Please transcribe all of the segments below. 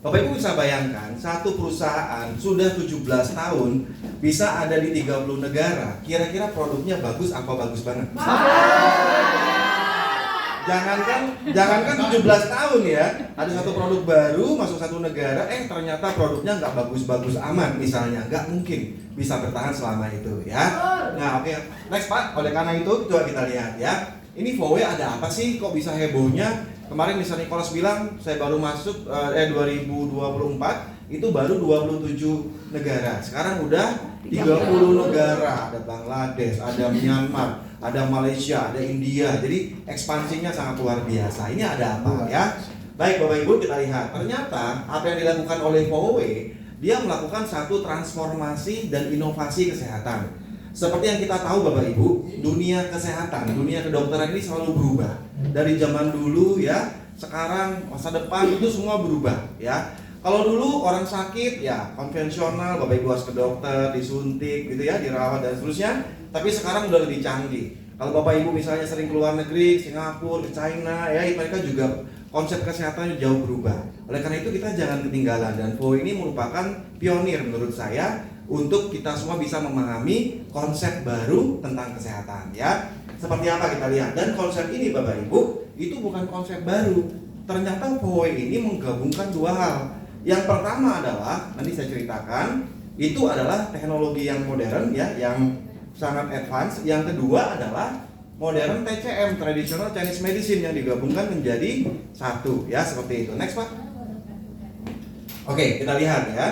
Bapak Ibu bisa bayangkan, satu perusahaan sudah 17 tahun bisa ada di 30 negara. Kira-kira produknya bagus apa bagus banget? Jangankan 17 tahun ya, ada satu produk baru masuk satu negara, ternyata produknya nggak bagus-bagus amat misalnya, nggak mungkin bisa bertahan selama itu ya. Nah oke, next Pak. Oleh karena itu coba kita lihat ya, ini Vowe ada apa sih kok bisa hebohnya? Kemarin misalnya Nicholas bilang saya baru masuk 2024 itu baru 27 negara. Sekarang udah 30 negara, ada Bangladesh, ada Myanmar, ada Malaysia, ada India. Jadi ekspansinya sangat luar biasa. Ini ada apa ya? Baik Bapak Ibu, kita lihat. Ternyata apa yang dilakukan oleh Vowe, dia melakukan satu transformasi dan inovasi kesehatan. Seperti yang kita tahu Bapak Ibu, dunia kesehatan, dunia kedokteran ini selalu berubah. Dari zaman dulu ya, sekarang masa depan itu semua berubah ya. Kalau dulu orang sakit ya konvensional, Bapak Ibu harus ke dokter, disuntik gitu ya, dirawat dan seterusnya. Tapi sekarang udah lebih canggih. Kalau Bapak Ibu misalnya sering keluar negeri, Singapura, ke China ya, mereka juga konsep kesehatannya jauh berubah. Oleh karena itu kita jangan ketinggalan, dan Vowe ini merupakan pionir menurut saya untuk kita semua bisa memahami konsep baru tentang kesehatan ya. Seperti apa kita lihat, dan konsep ini Bapak Ibu itu bukan konsep baru. Ternyata Vowe ini menggabungkan dua hal. Yang pertama adalah, nanti saya ceritakan, itu adalah teknologi yang modern ya, yang sangat advance. Yang kedua adalah modern TCM, traditional Chinese medicine, yang digabungkan menjadi satu ya, seperti itu. Next Pak. Oke, kita lihat ya.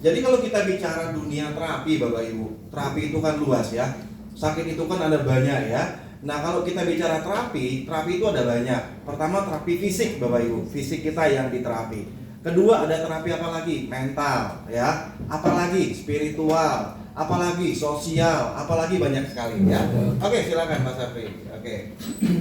Jadi kalau kita bicara dunia terapi Bapak Ibu, terapi itu kan luas ya. Sakit itu kan ada banyak ya. Nah kalau kita bicara terapi itu ada banyak. Pertama terapi fisik Bapak Ibu, fisik kita yang diterapi. Kedua ada terapi apa lagi? Mental ya. Apalagi spiritual, apalagi sosial, apalagi banyak sekali ya. Oke, silakan Mas Safri. Oke.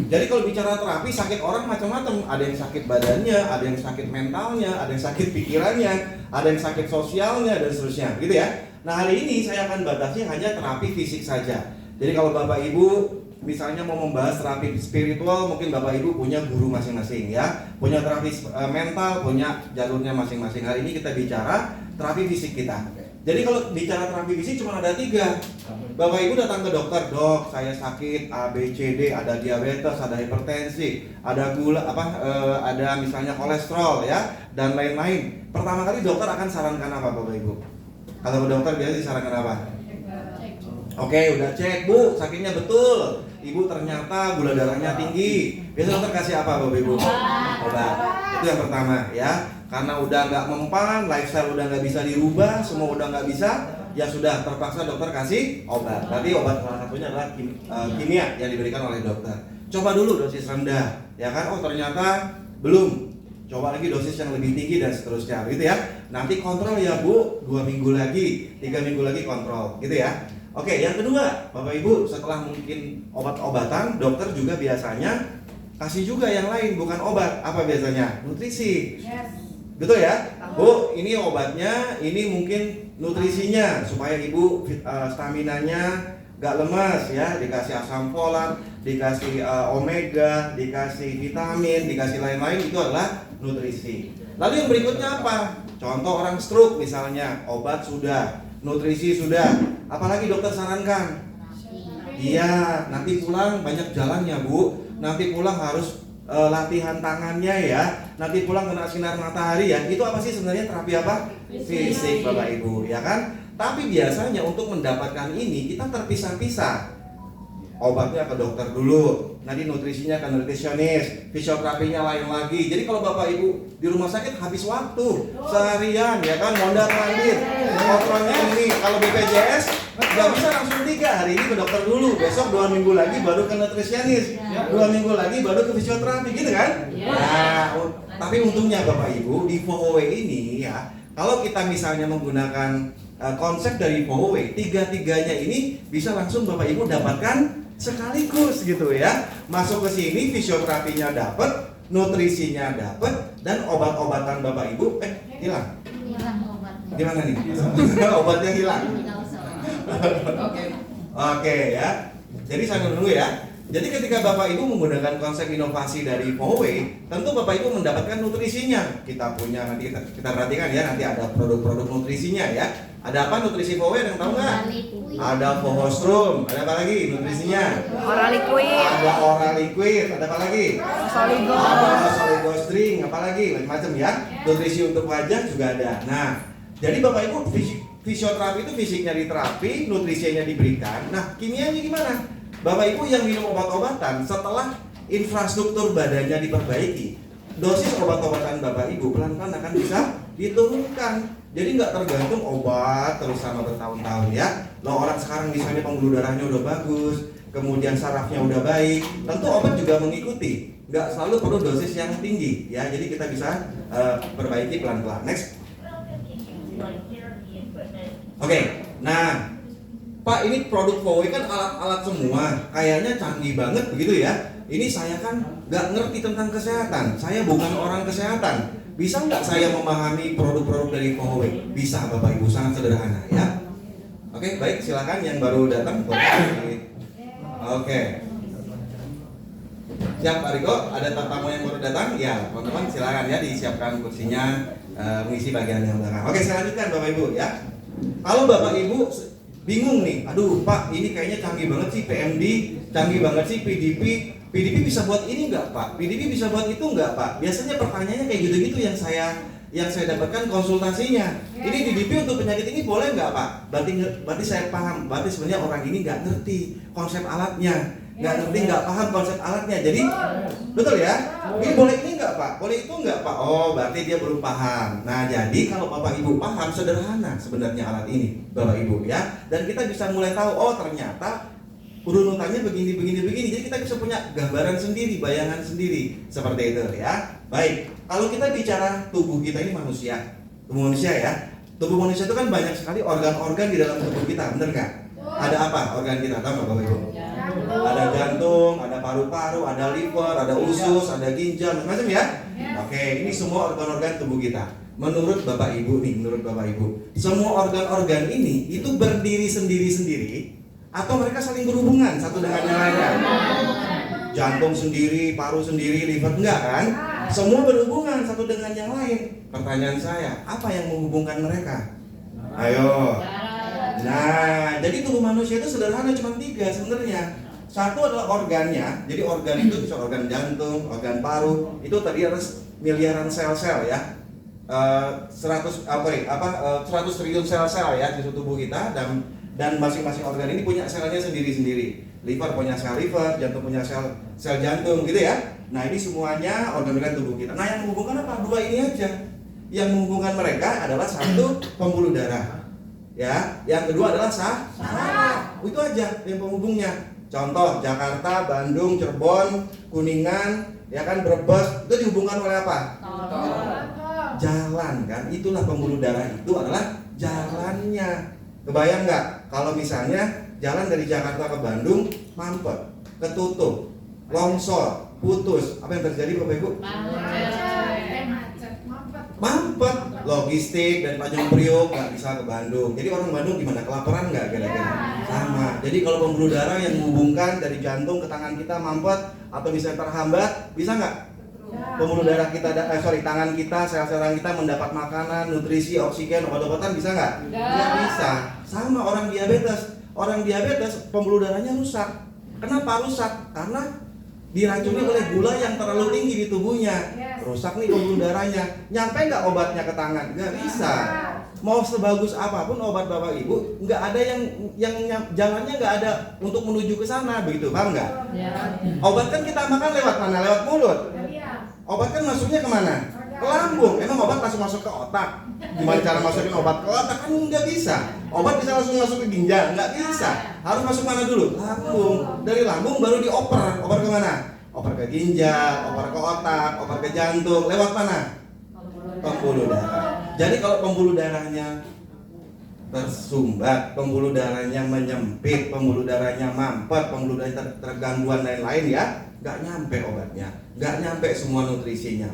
Jadi kalau bicara terapi, sakit orang macam-macam. Ada yang sakit badannya, ada yang sakit mentalnya, ada yang sakit pikirannya, ada yang sakit sosialnya dan seterusnya, gitu ya. Nah hari ini saya akan batasi hanya terapi fisik saja. Jadi kalau Bapak Ibu misalnya mau membahas terapi spiritual, mungkin Bapak Ibu punya guru masing-masing ya, punya terapi mental, punya jalurnya masing-masing. Hari ini kita bicara terapi fisik kita. Jadi kalau bicara terapi fisik cuma ada 3. Bapak Ibu datang ke dokter, dok saya sakit A, B, C, D, ada diabetes, ada hipertensi, ada gula, ada misalnya kolesterol ya, dan lain-lain. Pertama kali dokter akan sarankan apa Bapak Ibu? Kalau dokter biasanya disarankan apa? Oke, udah cek Bu, sakitnya betul. Ibu ternyata gula darahnya tinggi. Biasanya dokter kasih apa Bapak Ibu? Obat. Itu yang pertama ya. Karena udah nggak mempan, lifestyle udah nggak bisa dirubah, semua udah nggak bisa, ya sudah terpaksa dokter kasih obat. Berarti obat salah satunya adalah kimia yang diberikan oleh dokter. Coba dulu dosis rendah, ya kan? Oh ternyata belum. Coba lagi dosis yang lebih tinggi dan seterusnya, gitu ya. Nanti kontrol ya Bu, 2 minggu lagi, 3 minggu lagi kontrol, gitu ya. Oke, yang kedua, Bapak Ibu, setelah mungkin obat-obatan, dokter juga biasanya kasih juga yang lain, bukan obat. Apa biasanya? Nutrisi. Yes. Betul ya? Bu, ini obatnya, ini mungkin nutrisinya supaya Ibu staminanya gak lemas ya, dikasih asam folat, dikasih omega, dikasih vitamin, dikasih lain-lain, itu adalah nutrisi. Lalu yang berikutnya apa? Contoh orang stroke misalnya, obat sudah, nutrisi sudah, apalagi dokter sarankan? Iya, nanti pulang banyak jalannya Bu, nanti pulang harus latihan tangannya ya, nanti pulang kena sinar matahari ya. Itu apa sih sebenarnya terapi apa? Fisik Bapak Ibu, ya kan? Tapi biasanya untuk mendapatkan ini kita terpisah-pisah. Obatnya ke dokter dulu, nanti nutrisinya ke nutrisionis, fisioterapinya lain lagi. Jadi kalau Bapak Ibu di rumah sakit habis waktu seharian ya kan, mondar-mandir, kontrolnya ini. Kalau BPJS nggak bisa langsung 3 hari ini ke dokter dulu, besok 2 minggu lagi baru ke nutrisionis, 2 minggu lagi baru ke fisioterapi, gitu kan? Nah, tapi untungnya Bapak Ibu di Vowe ini ya, kalau kita misalnya menggunakan konsep dari Vowe, 3-3-nya ini bisa langsung Bapak Ibu dapatkan sekaligus gitu ya. Masuk ke sini fisioterapinya dapat, nutrisinya dapat, dan obat-obatan Bapak Ibu hilang. Hilang obatnya. Gimana nih? Obatnya hilang. Oke ya. Jadi sambil menunggu ya. Jadi ketika Bapak Ibu menggunakan konsep inovasi dari Fowey, tentu Bapak Ibu mendapatkan nutrisinya. Kita punya, nanti kita perhatikan ya, nanti ada produk-produk nutrisinya ya. Ada apa nutrisi Fowey yang tahu nggak? Ada Fowostrum, ada apa lagi nutrisinya? Oral liquid. Ada oral liquid, ada apa lagi? Soligo. Ada Soligostring, apa lagi? Macam-macam ya. Nutrisi untuk wajah juga ada. Nah, jadi Bapak Ibu fisioterapi itu fisiknya diterapi, nutrisinya diberikan. Nah, kimianya gimana? Bapak Ibu yang minum obat-obatan setelah infrastruktur badannya diperbaiki, dosis obat-obatan Bapak Ibu pelan-pelan akan bisa diturunkan. Jadi nggak tergantung obat terus sama bertahun-tahun ya. Loh, orang sekarang misalnya pembuluh darahnya udah bagus, kemudian sarafnya udah baik, tentu obat juga mengikuti. Nggak selalu perlu dosis yang tinggi ya. Jadi kita bisa perbaiki pelan-pelan. Next. Oke, nah Pak, ini produk Fowey kan alat-alat semua, kayaknya canggih banget begitu ya. Ini saya kan nggak ngerti tentang kesehatan, saya bukan orang kesehatan. Bisa nggak saya memahami produk-produk dari Fowey? Bisa Bapak Ibu, sangat sederhana ya. Oke, baik, silakan yang baru datang. Oke. Siap Pak Riko, ada tamu yang baru datang? Ya, teman-teman silakan ya, disiapkan kursinya, mengisi bagian yang belakang. Oke, saya lanjutkan Bapak Ibu ya. Kalau Bapak Ibu bingung nih, aduh Pak, ini kayaknya canggih banget sih PMD, canggih banget sih PDP. PDP bisa buat ini nggak Pak? PDP bisa buat itu nggak Pak? Biasanya pertanyaannya kayak gitu-gitu yang saya dapatkan konsultasinya. Ini PDP untuk penyakit ini boleh nggak Pak? Berarti saya paham. Berarti sebenarnya orang ini nggak ngerti konsep alatnya, nggak paham konsep alatnya. Jadi betul ya? Ini boleh ini nggak Pak? Boleh itu nggak Pak? Oh, berarti dia belum paham. Nah, jadi kalau Bapak Ibu paham, sederhana sebenarnya alat ini, Bapak Ibu ya. Dan kita bisa mulai tahu, oh ternyata urutannya begini. Jadi kita bisa punya gambaran sendiri, bayangan sendiri seperti itu ya. Baik, kalau kita bicara tubuh kita ini manusia, tubuh manusia ya. Tubuh manusia itu kan banyak sekali organ-organ di dalam tubuh kita, bener nggak? Ada apa organ kita? Tahu nggak Bapak Ibu? Ada jantung, ada paru-paru, ada liver, ada usus, ada ginjal, macam-macam ya. Oke, ini semua organ-organ tubuh kita. Menurut Bapak Ibu nih, semua organ-organ ini itu berdiri sendiri-sendiri atau mereka saling berhubungan satu dengan yang lainnya? Jantung sendiri, paru sendiri, liver enggak kan? Semua berhubungan satu dengan yang lain. Pertanyaan saya, apa yang menghubungkan mereka? Ayo. Nah, jadi tubuh manusia itu sederhana, cuma 3 sebenarnya. Satu adalah organnya, jadi organ itu bisa organ jantung, organ paru, itu tadi ada miliaran sel-sel ya. 100 triliun sel-sel ya di tubuh kita, dan masing-masing organ ini punya selnya sendiri-sendiri. Liver punya sel liver, jantung punya sel jantung gitu ya. Nah, ini semuanya organ-organ tubuh kita. Nah, yang menghubungkan apa? 2 ini aja. Yang menghubungkan mereka adalah satu pembuluh darah. Ya, yang kedua adalah saraf. Itu aja yang penghubungnya. Contoh Jakarta, Bandung, Cirebon, Kuningan, ya kan Brebes, itu dihubungkan oleh apa? Jalan kan. Itulah pembuluh darah, itu adalah jalannya. Kebayang nggak kalau misalnya jalan dari Jakarta ke Bandung mampet, ketutup, longsor, putus, apa yang terjadi Bapak Ibu? Mampet, logistik dari Tanjung Priok nggak bisa ke Bandung. Jadi orang Bandung gimana? Kelaparan nggak kira-kira? Sama. Jadi kalau pembuluh darah yang menghubungkan dari jantung ke tangan kita mampet atau misalnya terhambat, bisa nggak? Pembuluh darah kita, tangan kita, sel-sel kita mendapat makanan, nutrisi, oksigen, obat-obatan, bisa nggak? Nggak bisa. Sama orang diabetes. Orang diabetes pembuluh darahnya rusak. Kenapa rusak? Karena diracuni oleh gula yang terlalu tinggi di tubuhnya. Rusak nih pembuluh darahnya. Nyampe nggak obatnya ke tangan? Nggak bisa. Mau sebagus apapun obat Bapak Ibu, nggak ada yang jalannya nggak ada untuk menuju ke sana, begitu, paham nggak? Obat kan kita makan lewat mana? Lewat mulut. Obat kan masuknya kemana? Ke lambung. Emang obat langsung masuk ke otak? Gimana cara masukin obat ke otak? Kan nggak bisa. Obat bisa langsung masuk ke ginjal? Nggak bisa. Harus masuk mana dulu? Lambung. Dari lambung baru dioper. Oper kemana? Oper ke ginjal, oper ke otak, oper ke jantung. Lewat mana? Pembuluh darah. Jadi kalau pembuluh darahnya tersumbat, pembuluh darahnya menyempit, pembuluh darahnya mampet, pembuluh darahnya tergangguan lain-lain ya, nggak nyampe obatnya, nggak nyampe semua nutrisinya.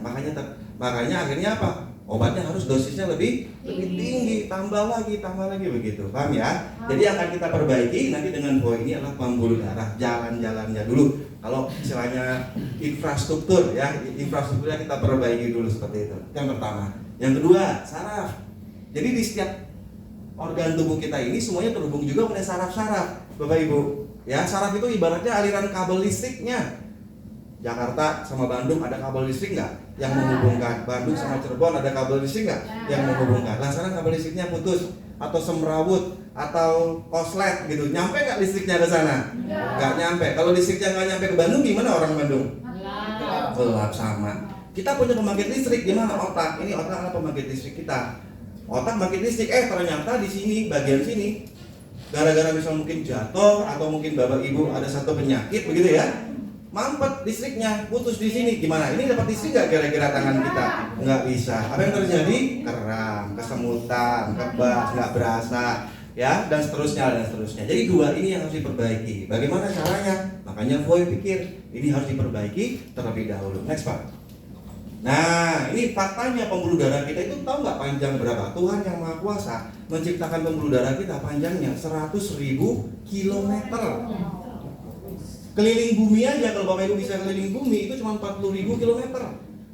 Makanya akhirnya apa? obatnya harus dosisnya lebih tinggi, tambah lagi begitu, paham ya? Jadi yang akan kita perbaiki nanti dengan VOE ini adalah pembuluh darah, jalan-jalannya dulu. Kalau istilahnya infrastruktur ya, infrastrukturnya kita perbaiki dulu seperti itu. Yang pertama. Yang kedua, saraf. Jadi di setiap organ tubuh kita ini semuanya terhubung juga oleh saraf-saraf, Bapak Ibu. Ya, saraf itu ibaratnya aliran kabel listriknya. Jakarta sama Bandung ada kabel listrik nggak yang menghubungkan? Bandung sama Cirebon ada kabel listrik nggak yang menghubungkan? Nah, sekarang kabel listriknya putus atau semrawut atau koslet gitu, nyampe nggak listriknya ke sana? Nggak nyampe. Kalau listriknya nggak nyampe ke Bandung, gimana orang Bandung? Gelap sama. Kita punya pembangkit listrik di mana? Otak. Ini otak adalah pembangkit listrik kita. Otak pembangkit listrik, ternyata di sini bagian sini gara-gara misal mungkin jatuh atau mungkin Bapak Ibu ada satu penyakit begitu ya, mampet listriknya, putus di sini, gimana? Ini dapat listrik nggak kira-kira tangan kita? Nggak bisa. Apa yang terjadi? Kram, kesemutan, kebas, nggak berasa, ya, dan seterusnya. Jadi dua ini yang harus diperbaiki. Bagaimana caranya? Makanya VOE pikir ini harus diperbaiki terlebih dahulu. Next Pak. Nah, ini faktanya pembuluh darah kita itu tahu nggak panjang berapa? Tuhan yang Maha Kuasa menciptakan pembuluh darah kita panjangnya 100.000 kilometer. Keliling bumi aja, kalau Bapak Ibu bisa keliling bumi itu cuma 40.000 kilometer.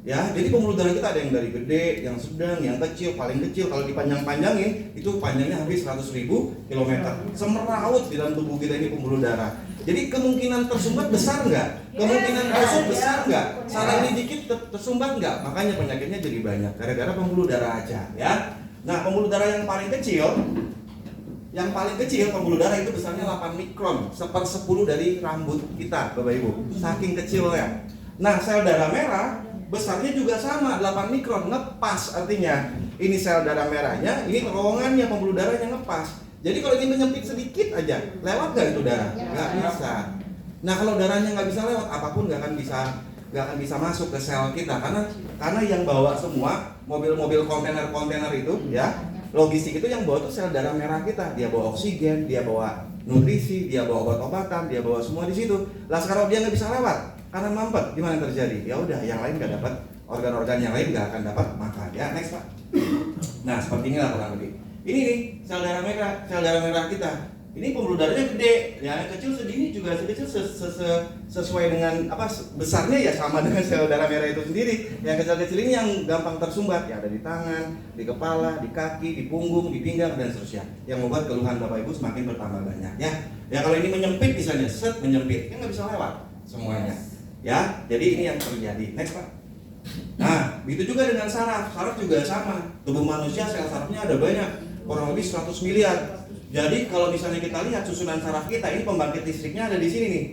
Ya, jadi pembuluh darah kita ada yang dari gede, yang sedang, yang kecil, paling kecil. Kalau dipanjang-panjangin itu panjangnya hampir 100.000 kilometer. Semeraut di dalam tubuh kita ini pembuluh darah. Jadi kemungkinan tersumbat besar nggak? Kemungkinan kusut besar nggak? Salah ini dikit tersumbat nggak? Makanya penyakitnya jadi banyak gara-gara pembuluh darah aja, ya. Nah, pembuluh darah yang paling kecil pembuluh darah itu besarnya 8 mikron, 1/10 dari rambut kita, Bapak Ibu. Saking kecilnya. Nah, sel darah merah besarnya juga sama, 8 mikron, ngepas artinya. Ini sel darah merahnya, ini terowongannya pembuluh darahnya ngepas. Jadi kalau ini menyempit sedikit aja, lewat nggak itu darah? Nggak bisa. Nah, kalau darahnya nggak bisa lewat, apapun nggak akan bisa masuk ke sel kita, karena yang bawa semua mobil-mobil kontainer itu ya, logistik itu yang bawa tuh sel darah merah kita. Dia bawa oksigen, dia bawa nutrisi, dia bawa obat-obatan, dia bawa semua di situ. Lah sekarang dia nggak bisa lewat karena mampet, gimana terjadi? Ya udah, yang lain nggak dapat, organ-organ yang lain nggak akan dapat makan. Ya, next Pak. Nah, seperti inilah kurang lebih. Ini nih sel darah merah kita. Ini pembuluh darahnya gede, ya, kecil segini juga sesuai dengan apa besarnya ya sama dengan sel darah merah itu sendiri. Yang kecil-kecil ini yang gampang tersumbat, ya ada di tangan, di kepala, di kaki, di punggung, di pinggang dan seterusnya. Yang membuat keluhan Bapak Ibu semakin bertambah banyak, ya. Ya kalau ini menyempit misalnya, menyempit, kan nggak bisa lewat semuanya, ya. Jadi ini yang terjadi. Next Pak. Nah, begitu juga dengan saraf juga sama. Tubuh manusia sel sarafnya ada banyak, kurang lebih 100 miliar. Jadi kalau misalnya kita lihat susunan saraf kita, ini pembangkit listriknya ada di sini nih.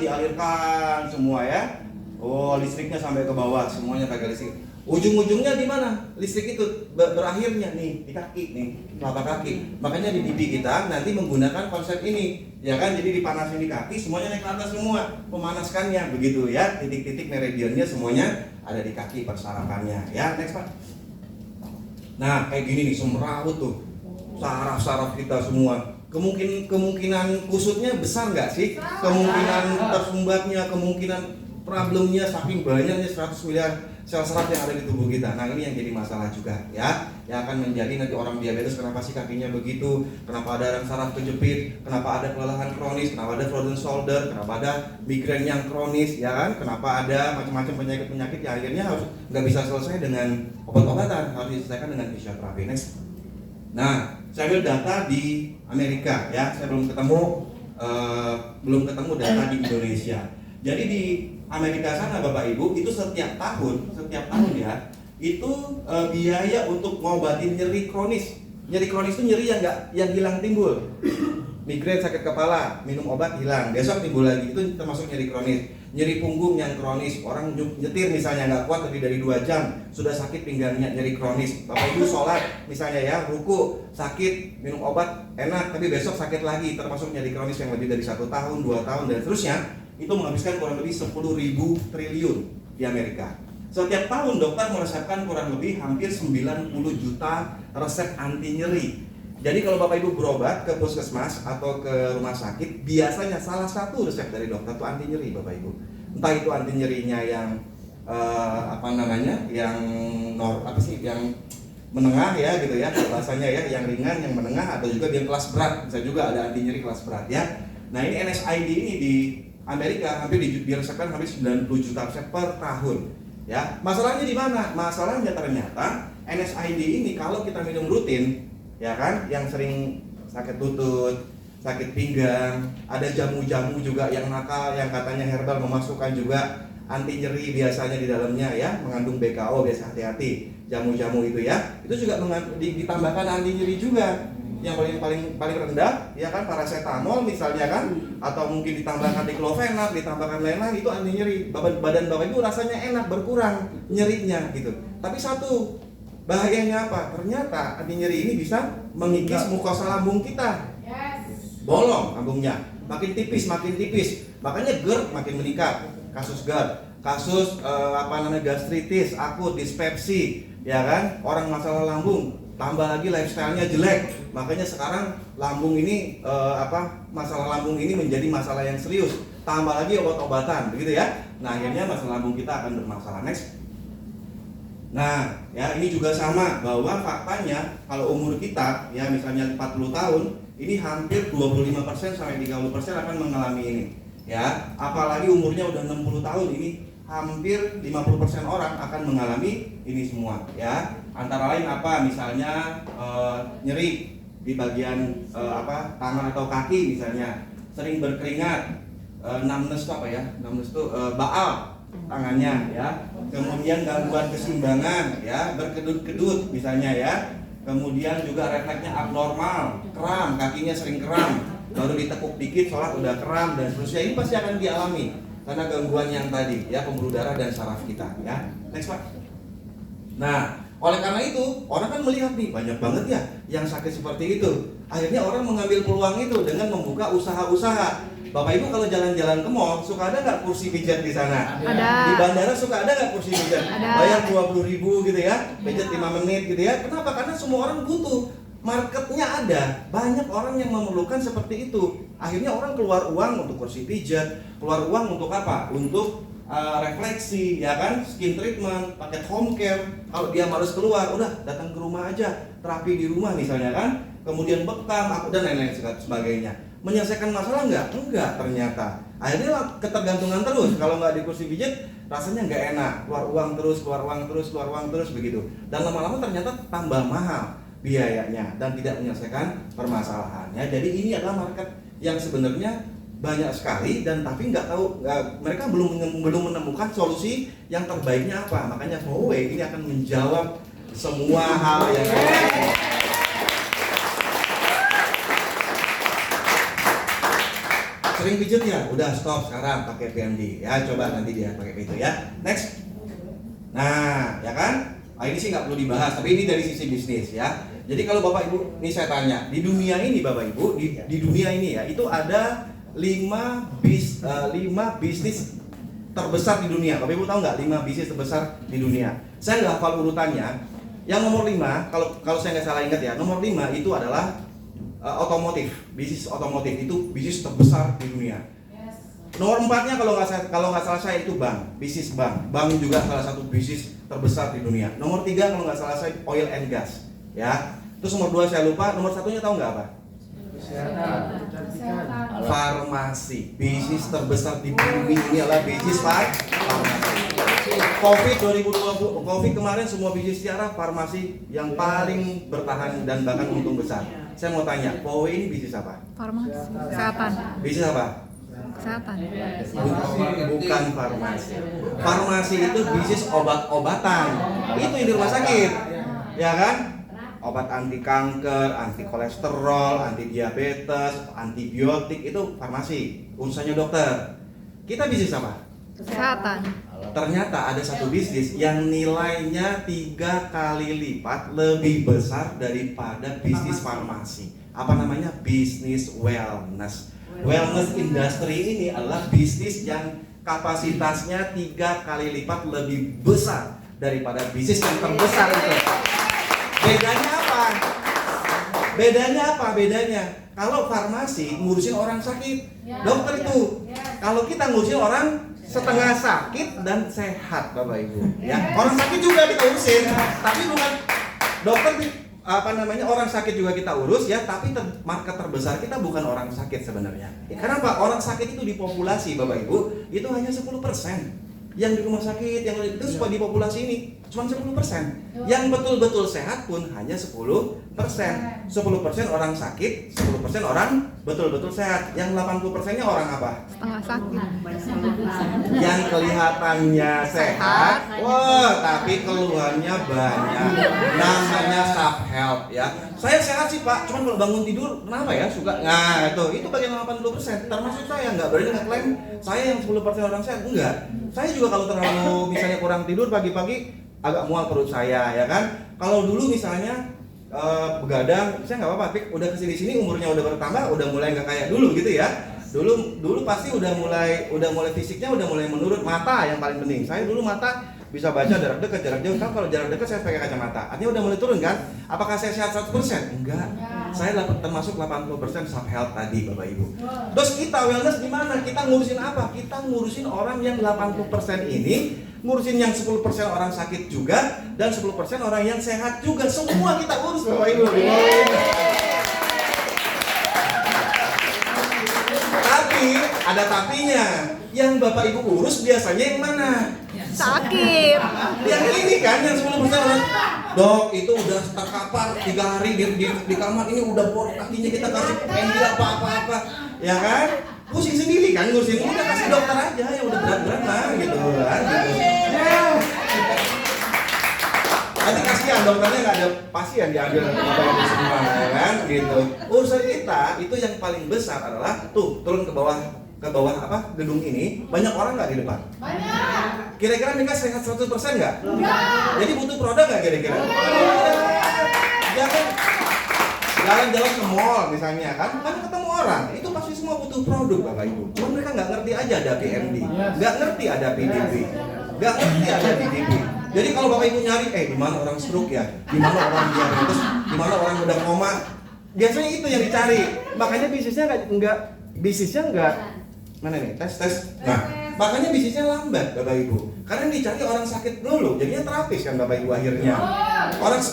Dialirkan semua ya. Oh, listriknya sampai ke bawah, semuanya pakai listrik. Ujung-ujungnya di mana? Listrik itu berakhirnya nih di kaki nih, telapak kaki. Makanya di pipi kita nanti menggunakan konsep ini, ya kan? Jadi dipanasin di kaki, semuanya naik ke atas semua, memanaskannya begitu ya. Titik-titik meridiannya semuanya ada di kaki persarafannya. Ya, next Pak. Nah, kayak gini nih, semrawut tuh. Saraf-saraf kita semua. Kemungkinan kusutnya besar nggak sih? Kemungkinan tersumbatnya, kemungkinan problemnya saking banyaknya 100 miliar sel saraf yang ada di tubuh kita. Nah, ini yang jadi masalah juga ya. Yang akan menjadi nanti orang diabetes, kenapa sih kakinya begitu? Kenapa ada saraf kejepit? Kenapa ada kelelahan kronis? Kenapa ada frozen shoulder? Kenapa ada migrain yang kronis? Ya kan? Kenapa ada macam-macam penyakit-penyakit yang akhirnya harus nggak bisa selesai dengan obat-obatan, harus diselesaikan dengan fisioterapi. Next. Nah, saya ambil data di Amerika ya. Saya belum ketemu data di Indonesia. Jadi di Amerika sana Bapak Ibu itu setiap tahun ya itu biaya untuk ngobatin nyeri kronis. Nyeri kronis itu nyeri yang hilang timbul. Migrain, sakit kepala, minum obat hilang, besok timbul lagi, itu termasuk nyeri kronis. Nyeri punggung yang kronis, orang nyetir misalnya nggak kuat lebih dari 2 jam sudah sakit pinggangnya, nyeri kronis. Bapak Ibu sholat misalnya ya, ruku sakit, minum obat enak tapi besok sakit lagi, termasuk nyeri kronis yang lebih dari 1 tahun, 2 tahun dan seterusnya. Itu menghabiskan kurang lebih 10.000 triliun di Amerika. Setiap tahun dokter meresepkan kurang lebih hampir 90 juta resep anti nyeri. Jadi kalau Bapak Ibu berobat ke puskesmas atau ke rumah sakit, biasanya salah satu resep dari dokter itu anti nyeri Bapak Ibu. Entah itu anti nyerinya yang apa namanya, yang yang menengah ya gitu ya bahasanya ya, yang ringan, yang menengah, atau juga yang kelas berat, bisa juga ada anti nyeri kelas berat ya. Nah ini NSAID ini di Amerika hampir diresepkan hampir 90 juta resep per tahun ya. Masalahnya di mana? Masalahnya ternyata NSAID ini kalau kita minum rutin ya kan, yang sering sakit lutut, sakit pinggang, ada jamu-jamu juga yang nakal yang katanya herbal memasukkan juga anti nyeri biasanya di dalamnya ya, mengandung BKO, biasa hati-hati jamu-jamu itu ya, itu juga ditambahkan anti nyeri juga, yang paling rendah ya kan paracetamol misalnya kan, atau mungkin ditambahkan diclofenac, ditambahkan lain-lain, itu anti nyeri. Badan bapak itu rasanya enak, berkurang nyerinya gitu. Tapi satu bahayanya apa? Ternyata anti nyeri ini bisa mengikis mukosa lambung kita. Bolong lambungnya, makin tipis, makanya GERD makin meningkat. Kasus GERD, kasus gastritis akut, dispepsi, ya kan, orang masalah lambung, tambah lagi lifestyle-nya jelek, makanya sekarang lambung ini masalah lambung ini menjadi masalah yang serius, tambah lagi obat-obatan, begitu ya. Nah akhirnya masalah lambung kita akan bermasalah. Next. Nah ya, ini juga sama, bahwa faktanya kalau umur kita ya misalnya 40 tahun, ini hampir 25% sampai 30% akan mengalami ini ya. Apalagi umurnya udah 60 tahun, ini hampir 50% orang akan mengalami ini semua ya. Antara lain apa? Misalnya nyeri di bagian tangan atau kaki misalnya, sering berkeringat, numbness itu apa ya? Numbness itu baal tangannya ya. Kemudian gangguan keseimbangan ya, berkedut-kedut misalnya ya. Kemudian juga refleksnya abnormal, kram, kakinya sering kram, baru ditekuk dikit sholat udah kram dan seterusnya. Ini pasti akan dialami karena gangguan yang tadi ya, pembuluh darah dan saraf kita ya. Next Pak. Nah, oleh karena itu orang kan melihat nih banyak banget ya yang sakit seperti itu. Akhirnya orang mengambil peluang itu dengan membuka usaha-usaha. Bapak Ibu kalau jalan-jalan ke mall suka ada nggak kursi pijat di sana? Ada. Di bandara suka ada nggak kursi pijat? Ada. Bayar 20.000 gitu ya, pijat 5 menit gitu ya. Kenapa? Karena semua orang butuh. Marketnya ada, banyak orang yang memerlukan seperti itu. Akhirnya orang keluar uang untuk kursi pijat, keluar uang untuk apa? Untuk refleksi, ya kan, skin treatment, paket home care. Kalau dia harus keluar, udah datang ke rumah aja, terapi di rumah misalnya kan. Kemudian bekam, dan lain-lain sebagainya. Menyelesaikan masalah nggak? Enggak ternyata. Akhirnya ketergantungan terus. Kalau nggak di kursi pijat, rasanya nggak enak. Keluar uang terus begitu. Dan lama-lama ternyata tambah mahal biayanya dan tidak menyelesaikan permasalahannya. Jadi ini adalah market yang sebenarnya banyak sekali dan tapi mereka belum menemukan solusi yang terbaiknya apa. Makanya Huawei ini akan menjawab semua hal yang ada. Sering pijet ya, udah stop sekarang pakai PMD ya, coba nanti dia pakai itu ya. Next. Nah, ya kan? Ini sih nggak perlu dibahas, tapi ini dari sisi bisnis ya. Jadi kalau Bapak Ibu, ini saya tanya, di dunia ini Bapak Ibu, di dunia ini ya, itu ada 5 bisnis terbesar di dunia. Bapak Ibu tahu nggak 5 bisnis terbesar di dunia? Saya nggak hafal urutannya. Yang nomor 5, kalau saya nggak salah ingat ya, nomor 5 itu adalah otomotif, bisnis otomotif itu bisnis terbesar di dunia. Nomor 4-nya kalau nggak salah saya itu bank, bisnis bank. Bank juga salah satu bisnis terbesar di dunia. Nomor 3 kalau nggak salah saya oil and gas, ya. Terus nomor 2 saya lupa. Nomor 1-nya tahu nggak apa? Farmasi. Bisnis terbesar di bumi ini adalah bisnis farmasi. Covid 2020, Covid kemarin semua bisnis secara farmasi yang paling bertahan dan bahkan untung besar. Saya mau tanya, Huawei ini bisnis apa? Farmasi. Kesehatan. Bisnis apa? Kesehatan. Bukan farmasi. Farmasi itu bisnis obat-obatan. Itu yang di rumah sakit, ya kan? Obat anti kanker, anti kolesterol, anti diabetes, antibiotik itu farmasi. Urusannya dokter. Kita bisnis apa? Kesehatan. Ternyata ada satu bisnis yang nilainya 3 kali lipat lebih besar daripada bisnis farmasi. Apa namanya? Bisnis wellness. Wellness industry ini adalah bisnis yang kapasitasnya 3 kali lipat lebih besar daripada bisnis yang terbesar itu. Bedanya apa? Bedanya kalau farmasi ngurusin orang sakit, dokter itu. Kalau kita ngurusin orang setengah sakit dan sehat Bapak Ibu ya. Orang sakit juga kita urusin, tapi bukan dokter orang sakit juga kita urus ya, tapi market terbesar kita bukan orang sakit sebenarnya. Kenapa? Orang sakit itu di populasi Bapak Ibu itu hanya 10%. Yang di rumah sakit yang itu di populasi ini cuma 10%. Yang betul-betul sehat pun hanya 10%. 10% orang sakit, 10% orang betul-betul sehat. Yang 80%-nya orang apa? Setengah sakit. Yang kelihatannya sehat, wah tapi keluhannya banyak. Namanya self help ya. Saya sehat sih Pak, cuman kalau bangun tidur kenapa ya suka? Nah itu bagian 80%. Termasuk saya nggak berani ngeklaim saya yang 10% orang sehat, enggak. Saya juga kalau terlalu misalnya kurang tidur pagi-pagi agak mual perut saya ya kan. Kalau dulu misalnya begadang, saya nggak apa-apa. Udah kesini-sini umurnya udah bertambah, udah mulai nggak kayak dulu gitu ya. Dulu pasti udah mulai fisiknya udah mulai menurun. Mata yang paling penting. Saya dulu mata bisa baca jarak dekat, jarak jauh. Kan kalau jarak dekat saya pakai kacamata. Artinya udah mulai turun kan? Apakah saya sehat 100%? Enggak. Saya termasuk 80% self help tadi Bapak Ibu. Terus kita wellness gimana? Kita ngurusin apa? Kita ngurusin orang yang 80% ini, ngurusin yang 10% orang sakit juga, dan 10% orang yang sehat juga. Semua kita urus Bapak Ibu. Tapi ada tapinya. Yang Bapak Ibu urus biasanya yang mana? Sakit. Yang ini kan, yang 10% orang. Dok, itu udah terkapar 3 hari di kamar, ini udah bor kakinya, kita kasih pensil apa-apa. Ya kan? Pusing sendiri kan ngurusin, udah kasih dokter aja yang udah berat-berat lah gitu kan. Nanti kasihan dokternya nggak ada pasien diambil apa yang semua ya kan gitu. Urusan kita itu yang paling besar adalah tuh turun ke bawah gedung ini, banyak orang nggak di depan? Banyak. Kira-kira mereka sehat 100% nggak? Enggak. Jadi butuh produk nggak kira-kira? Jangan jalan-jalan ke mall misalnya kan ketemu orang, itu pasti semua butuh produk Bapak Ibu. Cuma mereka nggak ngerti aja ada PMD, nggak ngerti ada PDB, nggak ngerti ada DDB. Jadi kalau Bapak Ibu nyari, di mana orang stroke ya, di mana orang diabetes, di mana orang udah koma, biasanya itu yang dicari. Makanya bisnisnya nggak mana nih tes. Nah, makanya bisnisnya lambat Bapak Ibu. Karena yang dicari orang sakit dulu, jadinya terapis kan Bapak Ibu akhirnya.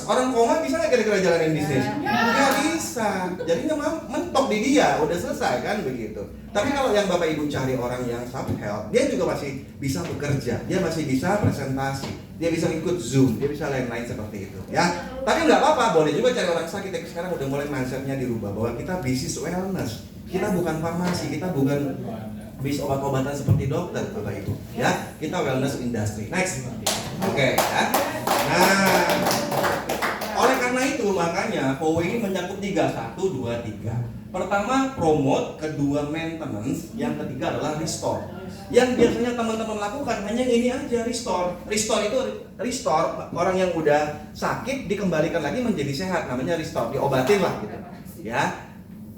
Orang koma bisa nggak kira-kira jalanin bisnis? Nggak bisa. Jadinya mentok di dia, udah selesai kan begitu. Tapi kalau yang Bapak Ibu cari orang yang self help, dia juga masih bisa bekerja, dia masih bisa presentasi, dia bisa ikut Zoom, dia bisa lain-lain seperti itu ya. Tapi nggak apa-apa, boleh juga cari orang sakit. Tapi sekarang udah mulai mindsetnya dirubah bahwa kita bisnis wellness. Kita bukan farmasi, kita bukan bis obat-obatan seperti dokter Bapak Ibu ya, kita wellness industry. Next. Oke ya. Nah, oleh karena itu makanya POW ini mencakup 3, 1, 2, 3. Pertama promote, kedua maintenance, yang ketiga adalah restore. Yang biasanya teman-teman lakukan hanya ini aja, restore. Restore orang yang udah sakit dikembalikan lagi menjadi sehat, namanya restore, diobatin lah gitu ya.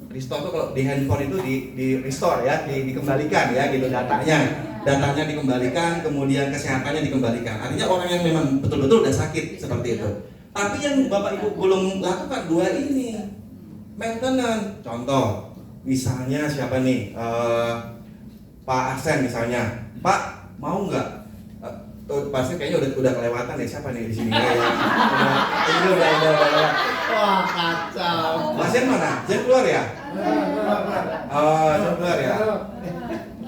Restore itu kalau di handphone itu di restore ya, dikembalikan ya gitu datanya dikembalikan, kemudian kesehatannya dikembalikan. Artinya orang yang memang betul-betul udah sakit seperti itu. Tapi yang Bapak Ibu belum lakukan dua ini, maintenance. Contoh, misalnya siapa nih, Pak Arsen misalnya, Pak mau nggak? Pasti kayaknya udah kelewatan ya, siapa nih di sini? Ini udah. Wah kacau. Mas Zen mana? Zen keluar ya? Oh, keluar ya.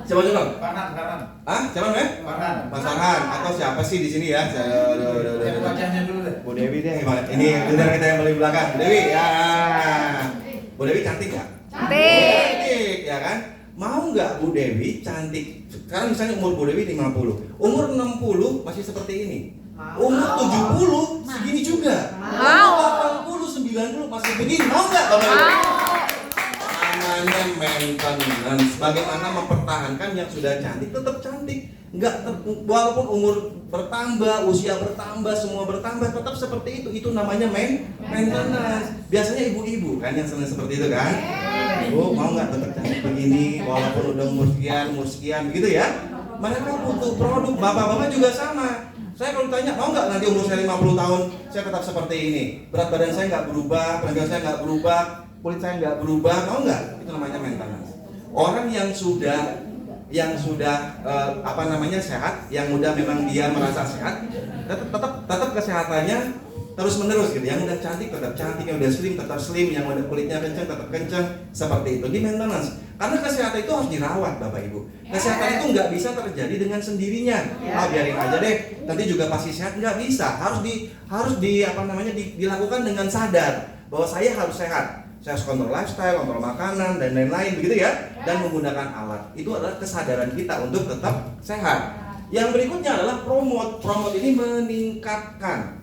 Coba. Farhan. Ah, siapa namanya? Farhan. Mas Farhan atau siapa sih di sini ya? Udah. Wajahnya dulu deh. Bu Dewi deh. Ini udah kita yang paling belakang. Bu Dewi ya. Bu Dewi cantik nggak? Cantik ya kan? Mau nggak Bu Dewi cantik? Sekarang misalnya umur Bu Dewi 50, umur 60 masih seperti ini. Umur 70 segini juga. Umur 80, 90 masih begini. Mau nggak Bapak Ibu? Namanya maintenance. Bagaimana mempertahankan yang sudah cantik tetap cantik. Walaupun umur bertambah, usia bertambah, semua bertambah, tetap seperti itu. Itu namanya maintenance. Biasanya ibu-ibu kan yang senang seperti itu kan? Bu, mau nggak tetap cantik begini walaupun udah umur sekian begitu ya? Mereka butuh produk. Bapak-bapak juga sama. Saya kalau ditanya, mau nggak nanti umur saya 50 tahun saya tetap seperti ini, berat badan saya nggak berubah, penampilan saya nggak berubah, kulit saya nggak berubah, mau nggak? Itu namanya maintenance. Orang yang sudah yang sudah sehat, yang udah memang dia merasa sehat, tetap kesehatannya terus menerus gitu. Yang udah cantik tetap cantik, yang udah slim tetap slim, yang udah kulitnya kencang tetap kencang, seperti itu. Di maintenance. Karena kesehatan itu harus dirawat, Bapak Ibu. Kesehatan itu nggak bisa terjadi dengan sendirinya. Biarin aja deh, nanti juga pasti sehat, nggak bisa. Dilakukan dengan sadar bahwa saya harus sehat. Saya harus kontrol lifestyle, kontrol makanan dan lain-lain begitu ya. Dan menggunakan alat. Itu adalah kesadaran kita untuk tetap sehat. Yang berikutnya adalah promote. Promote ini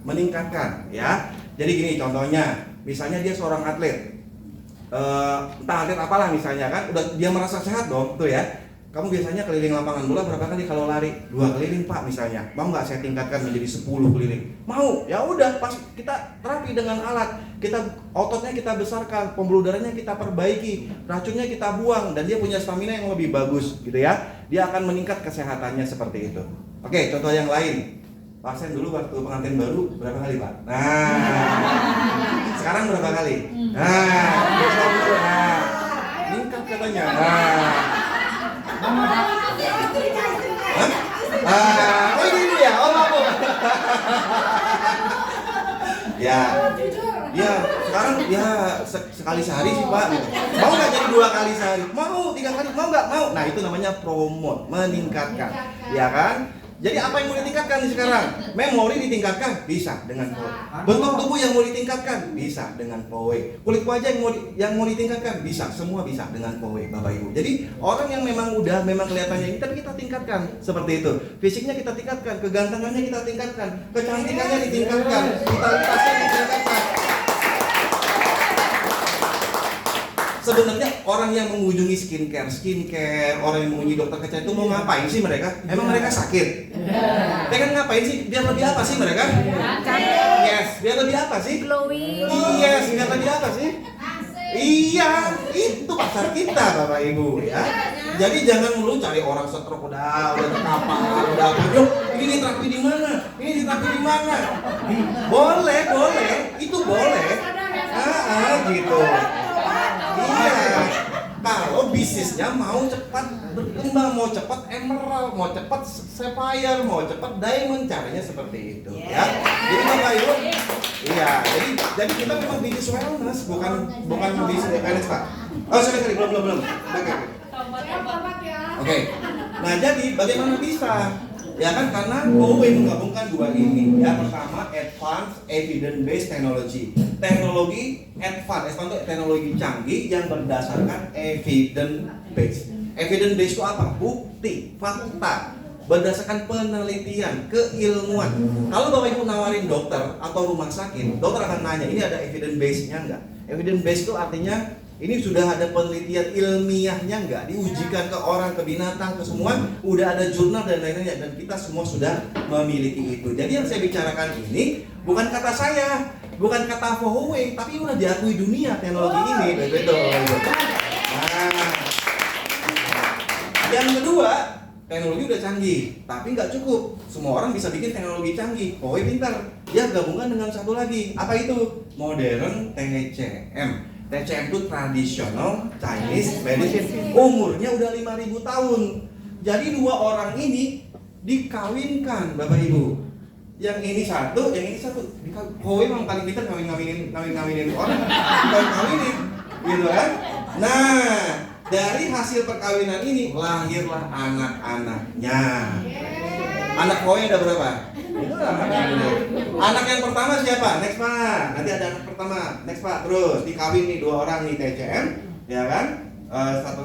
meningkatkan ya. Jadi gini contohnya, misalnya dia seorang atlet, entah atlet apalah misalnya kan, udah dia merasa sehat dong tuh ya. Kamu biasanya keliling lapangan bola berapa kali kalau lari? 2 keliling Pak misalnya. Mau nggak saya tingkatkan menjadi 10 keliling? Mau? Ya udah, pas kita terapi dengan alat, ototnya kita besarkan, pembuluh darahnya kita perbaiki, racunnya kita buang, dan dia punya stamina yang lebih bagus gitu ya. Dia akan meningkat kesehatannya seperti itu. Oke, contoh yang lain. Pasien dulu waktu pengantin baru berapa kali Pak? Nah, sekarang berapa kali? Meningkat katanya. Ini ya, maaf. Ya, sekarang ya sekali sehari sih Pak. Gitu. Mau nggak jadi 2 kali sehari? Mau 3 kali? Mau nggak? Mau. Nah itu namanya promote, meningkatkan, ya kan? Jadi apa yang mau ditingkatkan nih sekarang? Memori ditingkatkan? Bisa dengan POWE. Bentuk tubuh yang mau ditingkatkan? Bisa dengan POWE. Kulit wajah yang mau ditingkatkan? Bisa, semua bisa dengan POWE Bapak Ibu. Jadi orang yang memang kelihatannya ini, tapi kita tingkatkan seperti itu. Fisiknya kita tingkatkan, kegantengannya kita tingkatkan, kecantikannya ditingkatkan, vitalitasnya ditingkatkan. Sebenarnya orang yang mengunjungi skincare, orang yang mengunjungi dokter kecantikan itu mau ngapain sih mereka? Emang mereka sakit? Mereka ngapain sih? Biar lebih apa sih mereka? Yes, biar lebih apa sih? Glowing. Yes, biar lebih apa sih? Iya, itu pasar kita Bapak Ibu ya. Jadi jangan melulu cari orang stroke udah terkapar, udah apa. Yuk, ini diterapi di mana? Ini diterapi di mana? Boleh, itu boleh. Gitu. Iya, kalau bisnisnya mau cepat berkembang, mau cepat emerald, mau cepat sapphire, mau cepat diamond, caranya seperti itu ya. Jadi Bapak Ibu, iya, jadi kita memang bisnis wellness, bukan bisnis wellness Pak. Oh sorry, belum. Oke. Nah jadi bagaimana bisa? Ya kan karena POWE menggabungkan 2 ini. Yang pertama Advanced Evidence Based Technology. Teknologi advance itu teknologi canggih yang berdasarkan evidence based. Evidence based itu apa? Bukti, fakta, berdasarkan penelitian, keilmuan. Kalau Bapak Ibu nawarin dokter atau rumah sakit, dokter akan nanya, ini ada evidence base-nya enggak? Evidence based itu artinya ini sudah ada penelitian ilmiahnya enggak? Diujikan ke orang, ke binatang, ke semua, udah ada jurnal dan lain-lainnya, dan kita semua sudah memiliki itu. Jadi yang saya bicarakan ini bukan kata saya, bukan kata POWE, tapi udah diakui dunia teknologi ini, betul. Nah, yang kedua, teknologi udah canggih, tapi nggak cukup. Semua orang bisa bikin teknologi canggih. POWE pintar, dia gabungkan dengan satu lagi. Apa itu? Modern TCM. TCM itu traditional Chinese medicine. Umurnya udah 5.000 tahun. Jadi 2 orang ini dikawinkan, Bapak Ibu. Yang ini satu. POWE memang paling pintar ngawinin orang, kawinin, gitu kan? Nah, dari hasil perkawinan ini lahirlah anak-anaknya. Anak POWE ada berapa? Anak yang pertama siapa? Next Pak. Nanti ada anak pertama. Next Pak. Terus dikawin nih 2 orang nih TCM, ya kan? Satu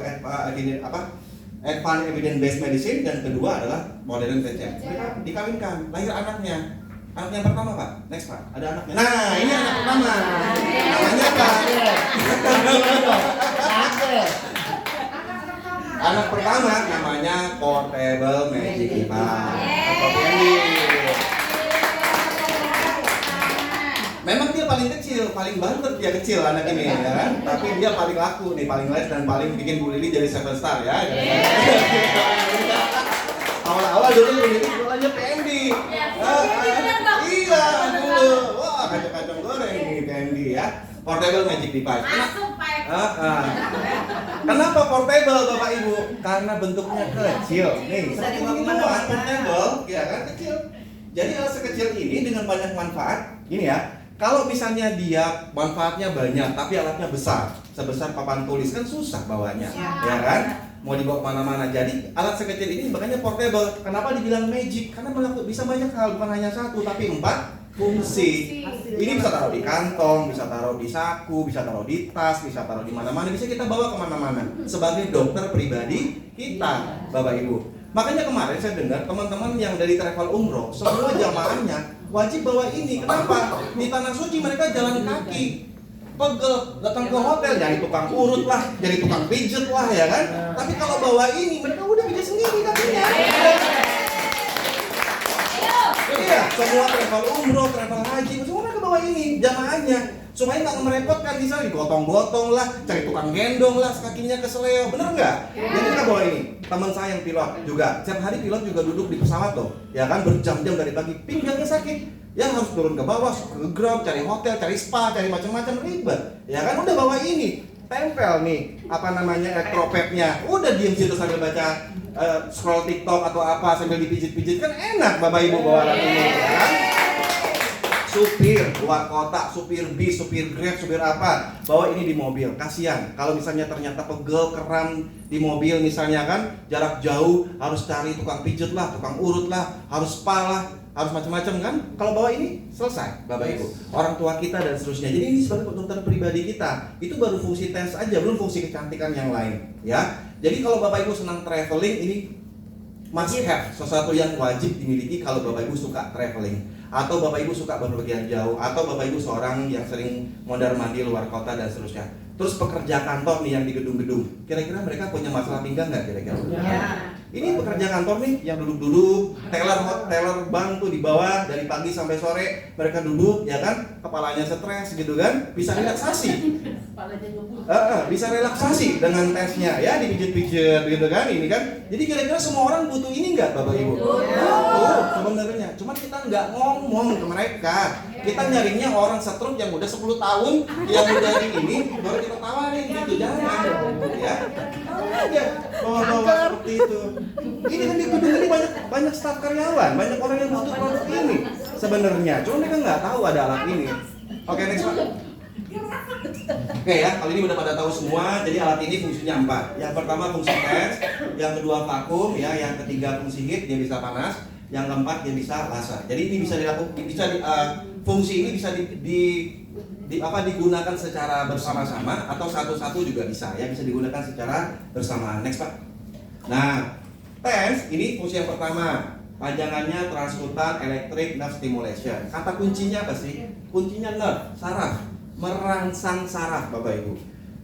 Advanced Evidence Based Medicine dan kedua adalah Modern TCM. Mereka dikawinkan, lahir anaknya. Anak yang pertama Pak. Next Pak. Ada anaknya. Nah, ini anak pertama. Namanya apa? Anak pertama namanya Portable Magic Device. Memang dia paling kecil, paling bantet dia kecil anak ini ya kan. Tapi dia paling laku nih, paling les dan paling bikin Bu Lili jadi 7 star ya. Awal-awal dulu Bu Lili jualannya PMD. Iya dulu. Wah kacang-kacang goreng nih PMD ya. Portable Magic Device. Masuk Pak Kenapa portable Bapak Ibu? Karena bentuknya kecil. Nih, Bisa seperti dibawa ini kemana-mana. doang, portable, ya kan kecil. Jadi alat sekecil ini dengan banyak manfaat, gini ya. Kalau misalnya dia manfaatnya banyak, tapi alatnya besar, sebesar papan tulis kan susah bawanya, ya kan? Mau dibawa kemana-mana. Jadi alat sekecil ini makanya portable. Kenapa dibilang magic? Karena bisa banyak hal, bukan hanya satu, tapi 4 fungsi. Ini bisa taruh di kantong, bisa taruh di saku, bisa taruh di tas, bisa taruh di mana-mana, bisa kita bawa kemana-mana sebagai dokter pribadi kita, Bapak Ibu. Makanya kemarin saya dengar teman-teman yang dari travel umroh, semua jamaahnya wajib bawa ini. Kenapa? Di tanah suci mereka jalan kaki, pegel, datang ke hotel jadi tukang urut lah, jadi tukang pijet lah, ya kan? Tapi kalau bawa ini mereka udah pijet sendiri kakinya. Iya, semua travel umroh, travel haji, semua mereka bawa ini jamaahnya supaya nggak merepotkan, misalnya digotong-gotong lah, cari tukang gendong lah, kakinya keseleo, bener nggak? Jadi kita bawa ini. Teman saya yang pilot juga, setiap hari pilot juga duduk di pesawat tuh, ya kan, berjam-jam dari pagi, pinggangnya sakit, ya harus turun ke bawah, ke ground, cari hotel, cari spa, cari macam-macam, ribet, ya kan, udah bawa ini, tempel nih, apa namanya, elektropadnya, udah diem situ sambil baca, scroll TikTok atau apa sambil dipijit-pijit, kan enak Bapak Ibu bawa alat ini, ya kan? Supir luar kota, supir bis, supir grab, supir apa, bawa ini di mobil. Kasihan kalau misalnya ternyata pegel, keram di mobil misalnya kan, jarak jauh harus cari tukang pijit lah, tukang urut lah, harus spa lah, harus macam-macam kan. Kalau bawa ini selesai Bapak Ibu, orang tua kita dan seterusnya. Jadi ini sebagai dokter pribadi kita, itu baru fungsi tes aja, belum fungsi kecantikan yang lain, ya. Jadi kalau Bapak Ibu senang traveling, ini must have, sesuatu yang wajib dimiliki kalau Bapak Ibu suka traveling, atau Bapak Ibu suka berpergian jauh, atau Bapak Ibu seorang yang sering mondar-mandir luar kota dan seterusnya. Terus pekerja kantor nih yang di gedung-gedung, kira-kira mereka punya masalah pinggang nggak kira-kira? Ya. Ini pekerja kantor nih yang duduk-duduk, teller bank tuh di bawah dari pagi sampai sore mereka duduk, ya kan, kepalanya stres gitu kan, bisa relaksasi. Bisa relaksasi dengan tesnya, ya dipijit-pijit gitu kan, ini kan. Jadi kira-kira semua orang butuh ini nggak Bapak Ibu? Sebenarnya, cuma kita nggak ngomong ke mereka. Kita nyarinya orang setruk yang udah 10 tahun, yang udah di ini, baru kita tawarin gitu, jangan, ya. Aja bawa-bawa seperti itu. Ini kan di gedung ini banyak staf karyawan, banyak orang yang butuh produk ini sebenarnya. Cuma mereka nggak tahu ada alat ini. Oke, next Pak. Oke ya, kali ini udah pada tahu semua. Jadi alat ini fungsinya 4. Yang pertama fungsi tes, yang kedua vakum, ya, yang ketiga fungsi heat, dia bisa panas, yang keempat dia bisa laser. Jadi ini bisa dilakukan, fungsi ini bisa digunakan secara bersama-sama atau satu-satu juga bisa, ya, bisa digunakan secara bersamaan. Next Pak. Nah, TENS ini fungsi yang pertama, panjangannya transkutan electric nerve stimulation. Kata kuncinya apa sih? Kuncinya nerve, saraf, merangsang saraf Bapak Ibu,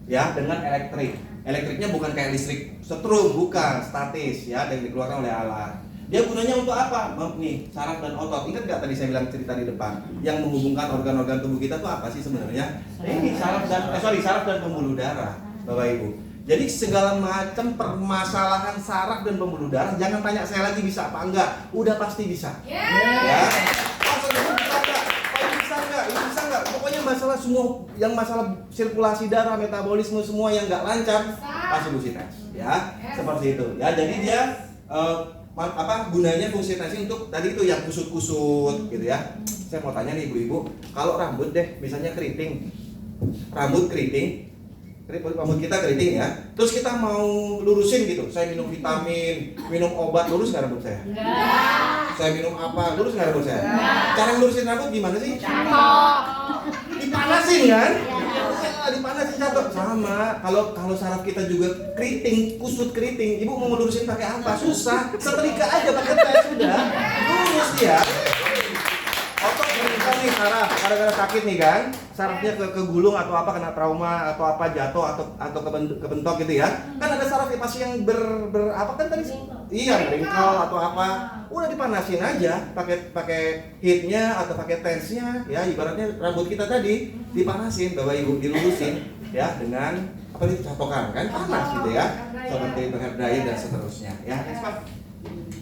ya, dengan elektrik. Elektriknya bukan kayak listrik setrum, bukan, statis, ya, yang dikeluarkan oleh alat. Dia gunanya untuk apa? Nih, saraf dan otot. Ingat nggak tadi saya bilang cerita di depan, yang menghubungkan organ-organ tubuh kita tuh apa sih sebenarnya? Ini saraf dan pembuluh darah, Bapak Ibu. Jadi segala macam permasalahan saraf dan pembuluh darah, jangan tanya saya lagi bisa apa enggak, udah pasti bisa. Ya. Ini bisa enggak? Pokoknya masalah semua, yang masalah sirkulasi darah, metabolisme semua yang enggak lancar, pasti mesti tes, ya. Seperti itu. Ya, jadi dia gunanya fungsi tes untuk tadi itu yang kusut-kusut gitu ya. Saya mau tanya nih ibu-ibu, kalau rambut deh misalnya keriting, rambut kita keriting ya, terus kita mau lurusin gitu, saya minum vitamin, minum obat, lurus nggak rambut saya? Enggak. Saya minum apa, lurus nggak rambut saya? Enggak. Cara lurusin rambut gimana sih? Dipanasin kan? Ya, dipanasin jatuh. Sama, kalau saraf kita juga keriting, kusut keriting, ibu mau lurusin pakai apa? Susah, setrika aja pakai tes sudah, lurus dia. Otot berita nih saraf, gara-gara sakit nih kan, sarafnya kegulung atau apa, kena trauma atau apa, jatuh atau kebentok gitu ya. Kan ada saraf pasti yang apa kan tadi? Iya, ringkol atau apa. Udah dipanasin aja, pakai heatnya atau pakai tensnya, ya, ibaratnya rambut kita tadi dipanasin, Bapak Ibu, dilurusin ya dengan apa nih, catokan kan panas gitu ya. Seperti itu hair dryer dan seterusnya. Ya, next Pak.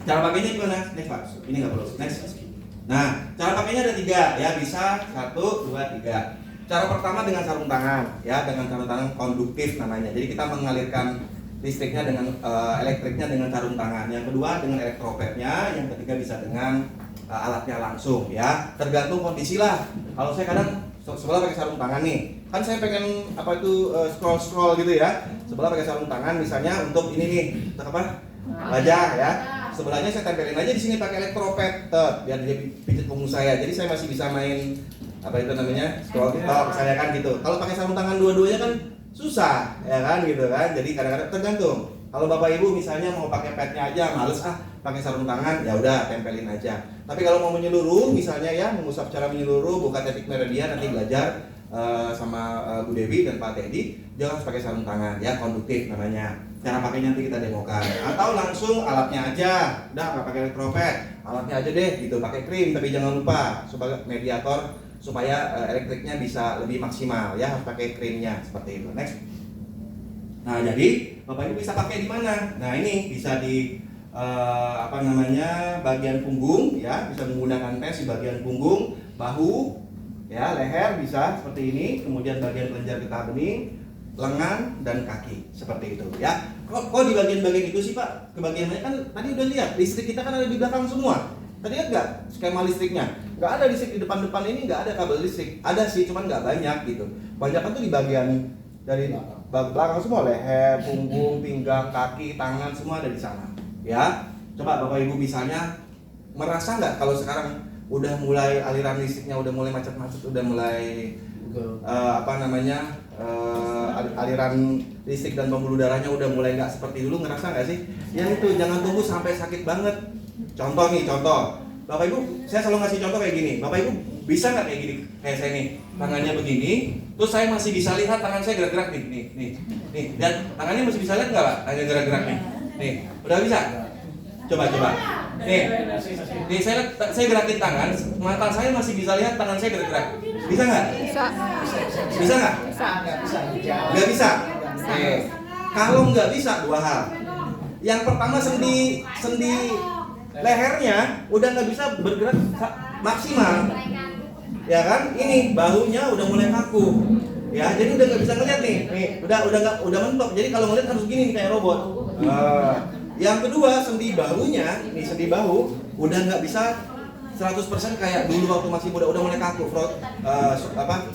Cara pakainya gimana? Next Pak. Ini nggak perlu. Next. Nah, cara pakainya ada 3 ya, bisa 1, 2, 3. Cara pertama dengan sarung tangan, ya, dengan sarung tangan konduktif namanya. Jadi kita mengalirkan listriknya dengan elektriknya dengan sarung tangan. Yang kedua dengan elektropadnya, yang ketiga bisa dengan alatnya langsung, ya. Tergantung kondisi lah. Kalau saya kadang sebelah pakai sarung tangan nih, kan saya pengen scroll gitu ya. Sebelah pakai sarung tangan, misalnya untuk ini nih, untuk apa? Wajah ya. Sebelahnya saya tempelin aja di sini pakai elektropad, biar dia pijit punggung saya. Jadi saya masih bisa main apa itu namanya scroll TikTok saya kan gitu. Kalau pakai sarung tangan dua-duanya kan susah ya kan gitu kan. Jadi kadang-kadang tergantung. Kalau bapak ibu misalnya mau pakai padnya aja males pakai sarung tangan, ya udah tempelin aja. Tapi kalau mau menyeluruh misalnya ya mengusap secara menyeluruh buka titik meridian nanti belajar sama Bu Dewi dan Pak Teddy, jangan harus pakai sarung tangan ya, konduktif namanya. Cara pakainya nanti kita demokan. Atau langsung alatnya aja, udah nggak pakai elektropad, alatnya aja deh gitu, pakai krim tapi jangan lupa sebagai mediator supaya elektriknya bisa lebih maksimal ya, harus pakai krimnya seperti itu. Next. Nah jadi bapak ibu bisa pakai di mana? Nah ini bisa di bagian punggung ya, bisa menggunakan tes di bagian punggung, bahu, ya leher bisa seperti ini, kemudian bagian kelenjar getah bening, lengan dan kaki seperti itu ya. Kok di bagian-bagian itu sih Pak? Kebagiannya kan tadi udah lihat listrik kita kan ada di belakang semua. Tadi lihat nggak skema listriknya? Nggak ada listrik di depan-depan ini, nggak ada kabel listrik. Ada sih, cuman nggak banyak gitu. Banyak kan tuh di bagian dari belakang semua, leher, punggung, pinggang, kaki, tangan semua ada di sana. Ya, coba bapak ibu misalnya merasa nggak kalau sekarang udah mulai aliran listriknya udah mulai macet-macet, udah mulai aliran listrik dan pembuluh darahnya udah mulai nggak seperti dulu, ngerasa nggak sih? Ya itu jangan tunggu sampai sakit banget. Contoh nih, bapak ibu, saya selalu ngasih contoh kayak gini. Bapak ibu bisa nggak kayak gini, kayak saya nih, tangannya begini, terus saya masih bisa lihat tangan saya gerak-gerak nih, dan tangannya masih bisa lihat nggak Pak? Tangannya gerak-gerak nih, udah bisa? Coba, nih saya gerakin tangan, mata saya masih bisa lihat tangan saya gerak-gerak, bisa nggak? Bisa nggak? Nggak bisa. Kalau nggak bisa dua hal. Yang pertama sendi lehernya udah nggak bisa bergerak maksimal, ya kan? Ini bahunya udah mulai kaku, ya. Jadi udah nggak bisa ngeliat nih, udah mentok. Jadi kalau ngeliat harus gini nih kayak robot. Yang kedua sendi bahunya, nih sendi bahu udah nggak bisa 100% kayak dulu waktu masih muda, udah mulai kaku,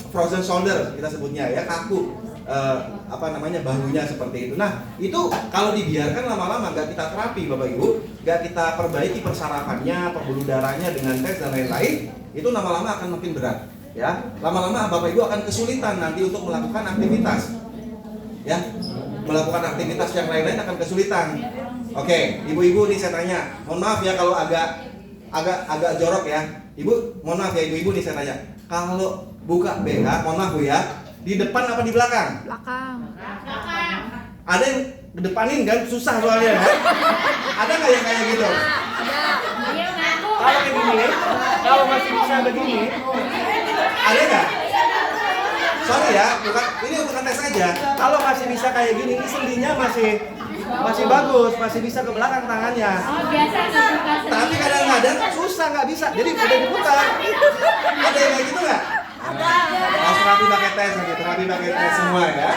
frozen shoulder kita sebutnya ya, kaku. Bahunya seperti itu. Nah itu kalau dibiarkan lama-lama nggak kita terapi bapak ibu, nggak kita perbaiki persarapannya, pembuluh darahnya dengan tes dan lain-lain, itu lama-lama akan makin berat ya. Lama-lama bapak ibu akan kesulitan nanti untuk melakukan aktivitas ya, melakukan aktivitas yang lain-lain akan kesulitan. Oke, ibu-ibu nih saya tanya, mohon maaf ya kalau agak jorok ya, ibu mohon maaf ya ibu-ibu nih saya tanya, kalau buka BH, mohon maaf Bu ya, di depan apa di belakang? Belakang. Ada yang kedepanin kan, susah soalnya kan? Ada nggak yang kayak gitu? Kalau kayak gini, kalau masih bisa begini, ada nggak? Sorry ya, ini bukan tes aja. Kalau masih bisa kayak gini, ini sendinya masih bagus, masih bisa ke belakang tangannya. Tapi kadang-kadang susah, nggak bisa, jadi udah diputar. Ada yang kayak gitu nggak? Harus terapi pakai tes, terapi pakai tes semua ya.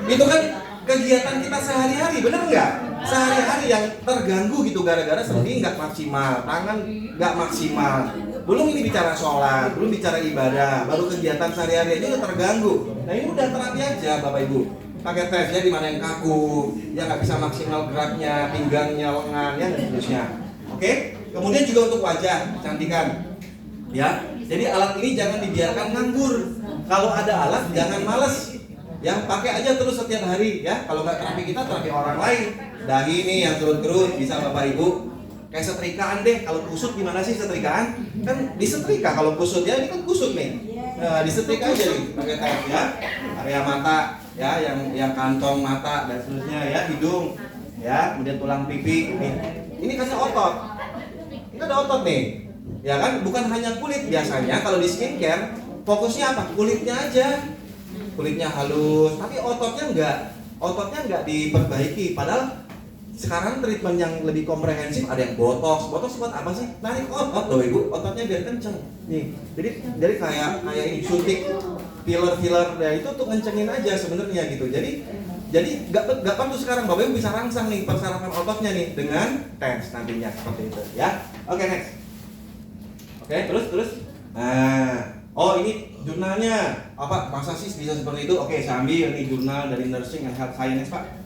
Itu kan kegiatan kita sehari-hari, bener nggak? Sehari-hari yang terganggu gitu gara-gara sendi nggak maksimal, tangan nggak maksimal. Belum ini bicara sholat, belum bicara ibadah, baru kegiatan sehari-hari aja udah terganggu. Nah ini udah terapi aja bapak ibu. Pakai tes ya, di mana yang kaku, yang nggak bisa maksimal geraknya, pinggangnya, lengannya dan seterusnya. Oke? Kemudian juga untuk wajah, kecantikan. Ya, jadi alat ini jangan dibiarkan nganggur. Kalau ada alat jangan males. Ya, pakai aja terus setiap hari ya. Kalau nggak terapi kita, terapi orang lain. Dahi nih yang kerut-kerut bisa bapak ibu. Kayak setrikaan deh. Kalau kusut gimana sih setrikaan? Kan disetrika kalau kusut ya, ini kan kusut nih. Nah, disetrika aja nih pakai tes ya. Area mata ya, yang kantong mata dan seterusnya ya, hidung ya, kemudian tulang pipi nih. Ini kasih otot. Ini ada otot nih. Ya kan, bukan hanya kulit biasanya kalau di skincare fokusnya apa? Kulitnya aja. Kulitnya halus, tapi ototnya enggak diperbaiki. Padahal sekarang treatment yang lebih komprehensif ada yang botox. Botox buat apa sih? Narik otot loh ibu, ototnya biar kenceng. Nih, jadi kayak ini suntik filler ya itu tuh kencengin aja sebenarnya gitu. Jadi nggak perlu sekarang Bapak Ibu bisa rangsang nih persyaratan ototnya nih dengan TENS nantinya seperti itu ya. Oke, next. Oke, terus. Nah, oh ini jurnalnya apa? Masa sih bisa seperti itu? Oke, saya ambil nih jurnal dari Nursing and Health Science Pak.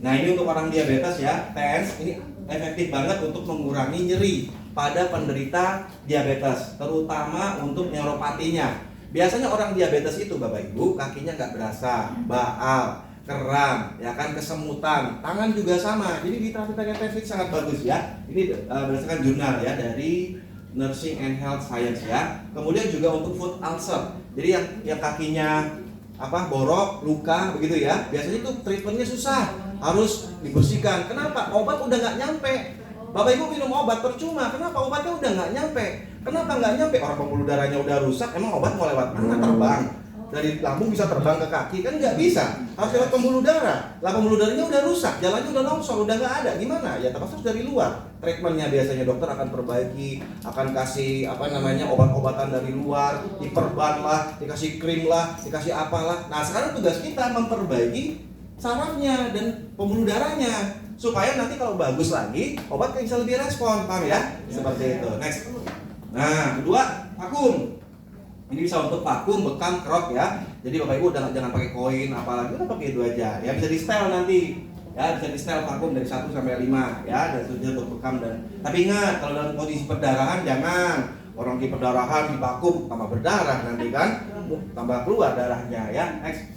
Nah ini untuk orang diabetes ya, TENS ini efektif banget untuk mengurangi nyeri pada penderita diabetes, terutama untuk neuropatinya. Biasanya orang diabetes itu Bapak Ibu kakinya nggak berasa, baal, kram, ya kan, kesemutan, tangan juga sama. Jadi di terapi TENS sangat bagus ya. Ini berdasarkan jurnal ya dari Nursing and Health Science ya. Kemudian juga untuk foot ulcer. Jadi yang kakinya borok, luka begitu ya. Biasanya itu treatmentnya susah, harus dibersihkan. Kenapa? Obat udah nggak nyampe. Bapak Ibu minum obat percuma. Kenapa? Obatnya udah nggak nyampe. Kenapa nggak nyampe? Orang pembuluh darahnya udah rusak. Emang obat mau lewat mana terbang? Dari lambung bisa terbang ke kaki kan nggak bisa, harus lewat pembuluh darah. Lah pembuluh darahnya udah rusak, jalannya udah longsor, udah nggak ada, gimana? Ya terpaksa dari luar. Treatmentnya biasanya dokter akan perbaiki, akan kasih obat-obatan dari luar, diperban lah, dikasih krim lah, dikasih apalah. Nah sekarang tugas kita memperbaiki sarafnya dan pembuluh darahnya supaya nanti kalau bagus lagi obat bisa lebih respon, paham ya? Seperti itu. Next. Nah kedua vakum. Ini bisa untuk vakum, bekam, kerok ya. Jadi Bapak Ibu jangan pakai koin apalagi, udah pakai itu aja. Ya bisa di setel nanti. Ya bisa di setel vakum dari 1 sampai 5 ya, dan tujuan untuk bekam tapi ingat kalau dalam kondisi perdarahan jangan. Orang di perdarahan di vakum tambah berdarah nanti kan, tambah keluar darahnya ya. Next.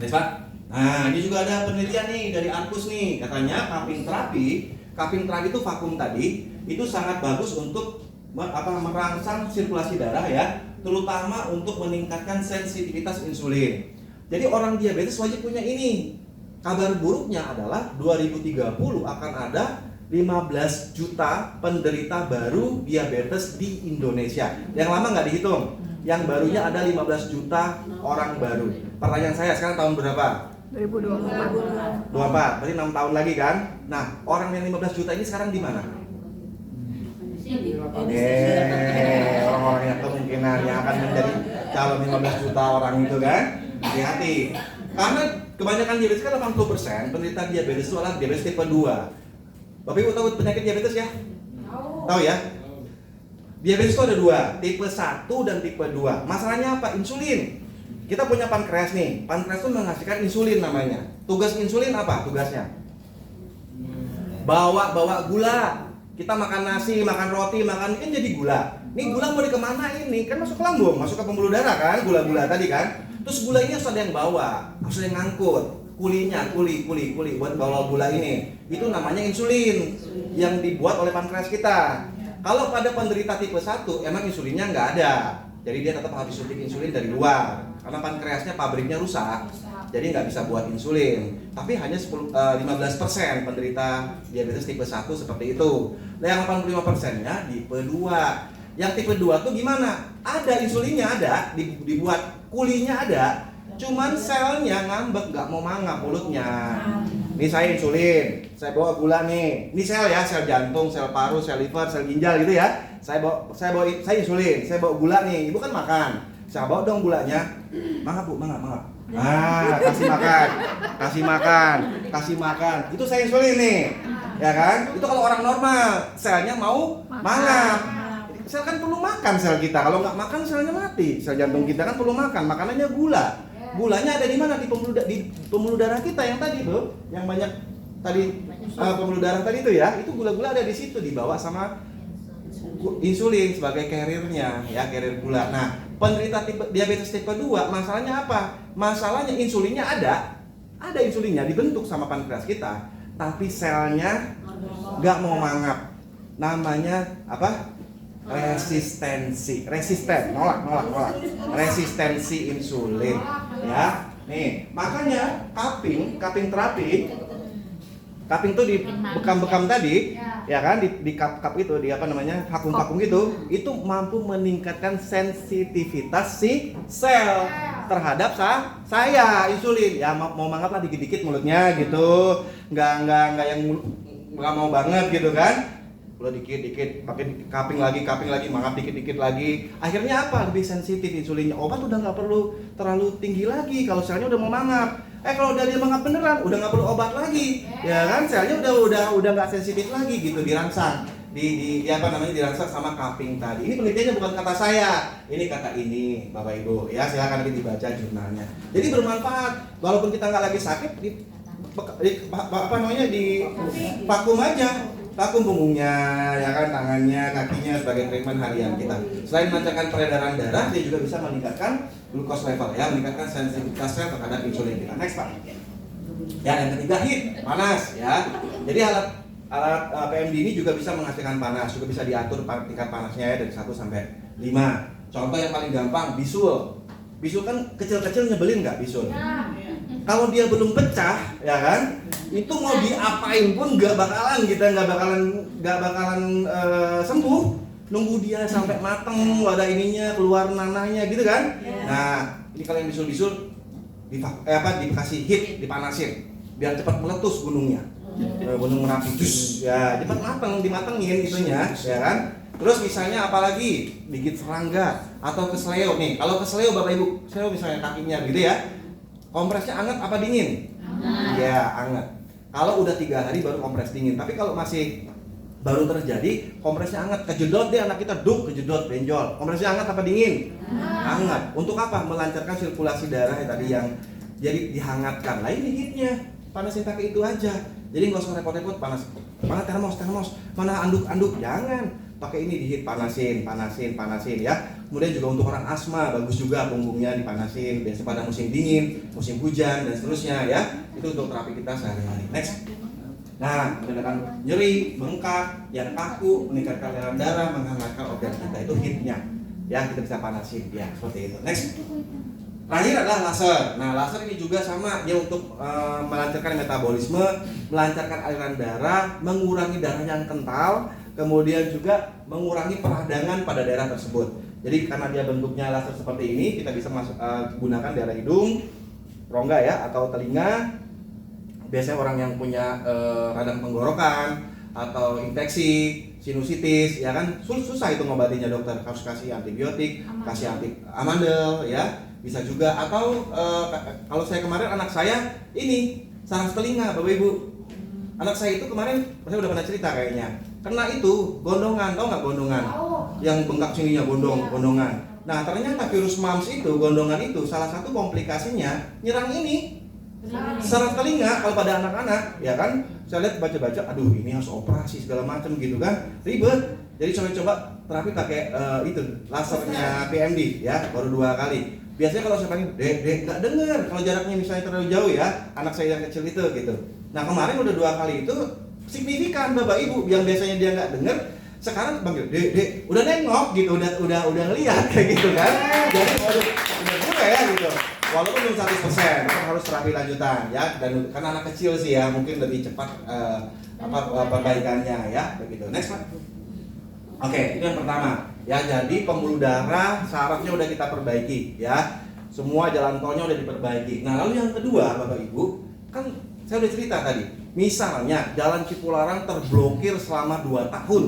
Next Pak. Nah, ini juga ada penelitian nih dari Arcus nih. Katanya cupping terapi itu vakum tadi itu sangat bagus untuk merangsang sirkulasi darah ya, terutama untuk meningkatkan sensitivitas insulin. Jadi orang diabetes wajib punya ini. Kabar buruknya adalah 2030 akan ada 15 juta penderita baru diabetes di Indonesia. Yang lama nggak dihitung, yang barunya ada 15 juta orang baru. Pertanyaan saya, sekarang tahun berapa? 2024. 24, berarti 6 tahun lagi kan? Nah, orang yang 15 juta ini sekarang di mana? Orang-orang yang kemungkinannya akan menjadi calon 15 juta orang itu kan, hati-hati. Karena kebanyakan diabetes kan 80% penderita diabetes itu adalah diabetes tipe 2. Bapak Ibu tahu penyakit diabetes ya? Tahu ya? Diabetes itu ada 2, tipe 1 dan tipe 2. Masalahnya apa? Insulin. Kita punya pankreas nih. Pankreas itu menghasilkan insulin namanya. Tugas insulin apa? Tugasnya bawa gula. Kita makan nasi, makan roti, makan ini jadi gula. Ini gula mau dikemanain nih? Kan masuk ke lambung, masuk ke pembuluh darah kan, gula-gula tadi kan. Terus gula ini harus ada yang bawa, harus ada yang ngangkut. Kuli buat bawa gula ini. Itu namanya insulin yang dibuat oleh pankreas kita. Kalau pada penderita tipe 1, emang insulinnya nggak ada. Jadi dia tetap harus disuntik insulin dari luar. Karena pankreasnya pabriknya rusak. Jadi nggak bisa buat insulin. Tapi hanya 15% penderita diabetes tipe 1 seperti itu. Nah yang 85%-nya tipe 2. Yang tipe 2 tuh gimana? Ada insulinnya ada, dibuat kulinya ada. Cuman selnya ngambek, nggak mau mangap mulutnya. Ini saya insulin, saya bawa gula nih. Ini sel ya, sel jantung, sel paru, sel liver, sel ginjal gitu ya. Saya insulin, saya bawa gula nih. Ibu kan makan. Saya bawa dong gulanya. Mangap Bu, mangap. Kasih makan. Itu saya insulin nih. Ya kan? Itu kalau orang normal, selnya mau mangap. Sel kan perlu makan sel kita. Kalau nggak makan selnya mati. Sel jantung kita kan perlu makan. Makanannya gula. Gulanya ada di mana? Di pembuluh darah kita yang tadi tuh, yang banyak tadi pembuluh darah tadi itu ya. Itu gula-gula ada di situ, dibawa sama insulin sebagai carrier-nya ya, carrier gula. Nah, penderita diabetes tipe 2 masalahnya apa? Masalahnya insulinnya ada insulinnya dibentuk sama pankreas kita, tapi selnya nggak mau mangap. Namanya apa? Resistensi insulin ya. Nih, makanya cupping terapi tuh di bekam tadi ya kan, di cup itu, di vakum gitu, itu mampu meningkatkan sensitivitas si sel terhadap saya insulin. Ya mau mangap lah dikit-dikit mulutnya gitu. Nggak yang nggak mau banget gitu kan. Kalau dikit-dikit pakai kaping lagi, mangap dikit-dikit lagi. Akhirnya apa? Lebih sensitif insulinnya. Obat udah nggak perlu terlalu tinggi lagi kalau selnya udah mau mangap. Kalau udah dia mangap beneran, udah nggak perlu obat lagi. Ya kan, selnya udah nggak sensitif lagi gitu, dirangsang. Dirangsang sama kaping tadi. Ini penelitiannya bukan kata saya, ini kata ini Bapak Ibu ya, silakan nanti dibaca jurnalnya. Jadi bermanfaat, walaupun kita nggak lagi sakit, di vakum aja, vakum punggungnya, ya kan, tangannya, kakinya sebagai treatment harian kita. Selain melancarkan peredaran darah, dia juga bisa meningkatkan glucose level ya, meningkatkan sensitivitasnya terhadap insulin kita. Next Pak. Ya, yang ketiga heat, panas ya. Jadi alat PMD ini juga bisa menghasilkan panas, juga bisa diatur tingkat panasnya ya, dari 1 sampai 5. Contoh yang paling gampang, bisul. Bisul kan kecil-kecil nyebelin nggak bisul? Kalau dia belum pecah, ya kan, itu mau diapain pun nggak bakalan sembuh. Nunggu dia sampai mateng, ada ininya, keluar nanahnya gitu kan. Nah, ini kalau yang bisul-bisul dikasih heat, dipanasin, biar cepat meletus gunungnya. Gunung Merapi ya cepat dimatengin itunya ya kan. Terus misalnya apalagi digigit serangga atau kesleo nih. Kalau kesleo Bapak Ibu, kesleo misalnya kakinya gitu ya, kompresnya hangat apa dingin? Ya hangat. Kalau udah 3 hari baru kompres dingin. Tapi kalau masih baru terjadi, kompresnya hangat, kejedot deh anak kita, kejedot benjol. Kompresnya hangat apa dingin? Hangat. Untuk apa? Melancarkan sirkulasi darah tadi yang jadi dihangatkan. Lah ini heatnya, panasin pakai itu aja. Jadi nggak usah repot-repot panas. Mana termos, mana anduk, jangan. Pakai ini di heat, panasin ya. Kemudian juga untuk orang asma bagus juga punggungnya dipanasin. Biasa pada musim dingin, musim hujan dan seterusnya ya. Itu untuk terapi kita sehari-hari. Next. Nah, meningkatkan nyeri, bengkak, yang kaku, meningkatkan aliran darah, menghangatkan organ kita, itu heatnya. Ya, kita bisa panasin ya, seperti itu. Next. Terakhir adalah laser. Nah, laser ini juga sama, dia untuk melancarkan metabolisme, melancarkan aliran darah, mengurangi darah yang kental, kemudian juga mengurangi peradangan pada daerah tersebut. Jadi karena dia bentuknya laser seperti ini, kita bisa gunakan daerah hidung, rongga ya, atau telinga. Biasanya orang yang punya radang tenggorokan atau infeksi, sinusitis, ya kan, susah itu ngobatinya dokter. Harus kasih antibiotik, kasih amandel, ya. Bisa juga, atau kalau saya kemarin anak saya ini saraf telinga Bapak Ibu. Anak saya itu kemarin, saya udah pernah cerita kayaknya, kena itu gondongan, tau nggak gondongan? Yang bengkak sininya gondongan. Nah ternyata virus mumps itu, gondongan itu salah satu komplikasinya nyerang ini saraf telinga kalau pada anak-anak, ya kan? Saya lihat baca-baca, aduh ini harus operasi segala macam gitu kan, ribet. Jadi coba terapi pakai itu lasernya PMD ya, baru 2 kali. Biasanya kalau saya panggil, dek, nggak dengar kalau jaraknya misalnya terlalu jauh ya, anak saya yang kecil itu gitu. Nah kemarin udah 2 kali itu signifikan Bapak Ibu, yang biasanya dia nggak dengar, sekarang panggil, dek, udah nengok gitu, udah ngelihat kayak gitu kan. Jadi udah juga ya gitu. Walaupun belum 100%, tetap harus terapi lanjutan ya. Dan karena anak kecil sih ya, mungkin lebih cepat perbaikannya ya, begitu. Next Pak. Oke, itu yang pertama. Ya, jadi pembuluh darah, sarafnya udah kita perbaiki ya. Semua jalan tolnya udah diperbaiki. Nah, lalu yang kedua, Bapak Ibu, kan saya udah cerita tadi. Misalnya jalan Cipularang terblokir selama 2 tahun.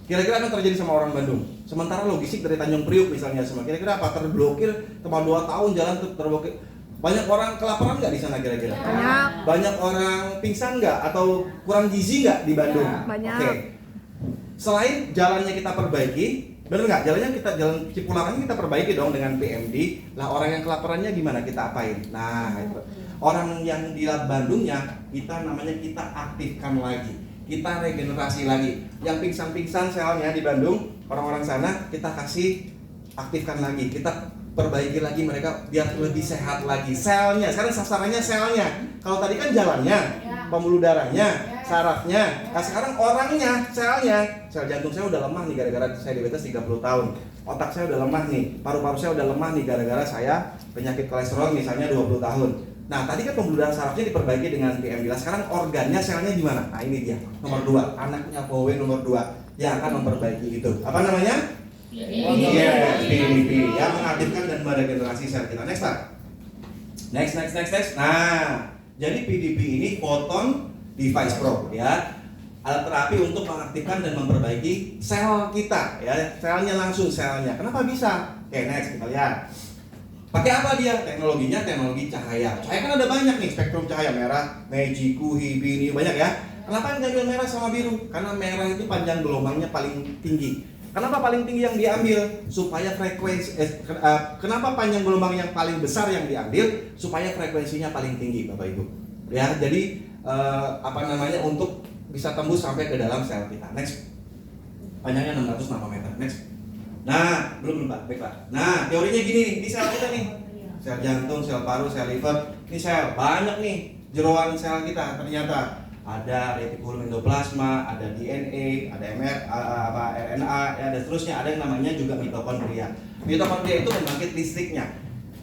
Kira-kira apa yang terjadi sama orang Bandung? Sementara logistik dari Tanjung Priuk misalnya semua, kira-kira apa? Terblokir selama 2 tahun jalan terblokir. Banyak orang kelaparan nggak di sana kira-kira? Banyak orang pingsan nggak? Atau kurang gizi nggak di Bandung? Banyak. Oke. Selain jalannya kita perbaiki, bener nggak? Jalan Cipularang kita perbaiki dong dengan PMD. Lah orang yang kelaparannya gimana kita apain? Nah, itu. Orang yang di Bandungnya kita aktifkan lagi, kita regenerasi lagi. Yang pingsan-pingsan selnya di Bandung, orang-orang sana kita kasih aktifkan lagi, kita perbaiki lagi mereka biar lebih sehat lagi. Selnya, sekarang sasarannya selnya. Kalau tadi kan jalannya, pembuluh darahnya, sarafnya. Nah sekarang orangnya, selnya. Sel jantung saya udah lemah nih gara-gara saya diabetes 30 tahun. Otak saya udah lemah nih, paru-paru saya udah lemah nih gara-gara saya penyakit kolesterol misalnya 20 tahun. Nah tadi kan pembuluh darah sarafnya diperbaiki dengan PMD. Sekarang organnya, selnya di mana? Nah ini dia, nomor 2, anaknya Bowen nomor 2 yang akan memperbaiki itu. Apa namanya? Yes, PDB yang mengaktifkan dan meregenerasi sel kita. Next Pak. Next. Nah, jadi PDB ini photon device probe ya. Alat terapi untuk mengaktifkan dan memperbaiki sel kita ya, selnya langsung selnya. Kenapa bisa? Oke, next kita lihat. Pakai apa dia? Teknologinya teknologi cahaya. Cahaya kan ada banyak nih, spektrum cahaya merah, Meiji-Ku, Hibini, banyak ya. Kenapa nggak ambil merah sama biru? Karena merah itu panjang gelombangnya paling tinggi. Kenapa paling tinggi yang diambil? Supaya frekuensi kenapa panjang gelombang yang paling besar yang diambil? Supaya frekuensinya paling tinggi, Bapak Ibu. Ya, jadi untuk bisa tembus sampai ke dalam sel kita. Next. Panjangnya 600 nanometer. Next. Nah, belum Pak, baik Pak. Nah, teorinya gini nih, di sel kita nih. Sel jantung, sel paru, sel liver. Ini sel banyak nih jeroan sel kita ternyata. Ada retikulum endoplasma, ada DNA, ada RNA, ya, dan seterusnya. Ada yang namanya juga mitokondria. Mitokondria itu membangkit listriknya.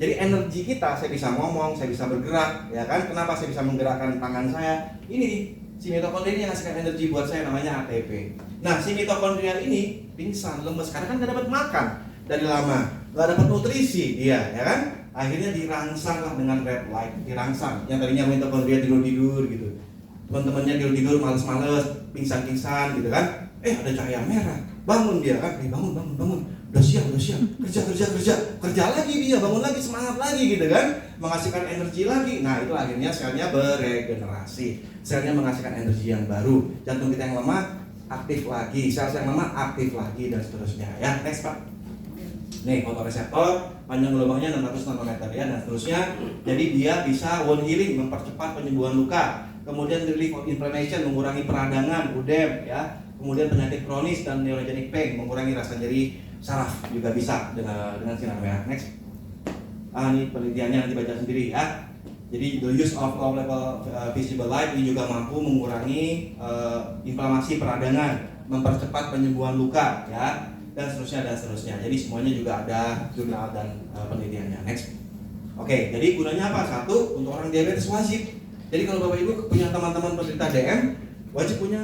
Jadi energi kita, saya bisa ngomong, saya bisa bergerak, ya kan? Kenapa saya bisa menggerakkan tangan saya? Ini nih, si mitokondria ini yang ngasihkan energi buat saya, namanya ATP. Nah, si mitokondria ini pingsan, lemes, karena kan nggak dapat makan dari lama, nggak dapat nutrisi dia, ya kan? Akhirnya dirangsang lah dengan red light, dirangsang. Yang tadinya mitokondria tidur-tidur gitu. Teman-temannya tidur-tidur, males-males, pingsan-pingsan gitu kan. Ada cahaya merah, bangun dia kan, bangun. Udah siap, kerja lagi dia, bangun lagi, semangat lagi gitu kan, menghasilkan energi lagi. Nah, itu akhirnya selnya beregenerasi, selnya menghasilkan energi yang baru. Jantung kita yang lemah aktif lagi, sel yang lemah aktif lagi, dan seterusnya ya. Next Pak. Nih, fotoreseptor panjang gelombangnya 600 nanometer ya, dan seterusnya. Jadi dia bisa wound healing, mempercepat penyembuhan luka. Kemudian relief of inflammation, mengurangi peradangan, udem ya. Kemudian penyakit kronis dan neurogenic pain, mengurangi rasa nyeri saraf juga bisa dengan sinar merah. Next. Ini penelitiannya nanti baca sendiri ya. Jadi the use of low level visible light ini juga mampu mengurangi inflamasi peradangan, mempercepat penyembuhan luka ya, dan seterusnya. Jadi semuanya juga ada jurnal dan penelitiannya. Next. Oke, jadi gunanya apa? Satu, untuk orang diabetes wajib. Jadi kalau Bapak Ibu punya teman-teman penderita DM, wajib punya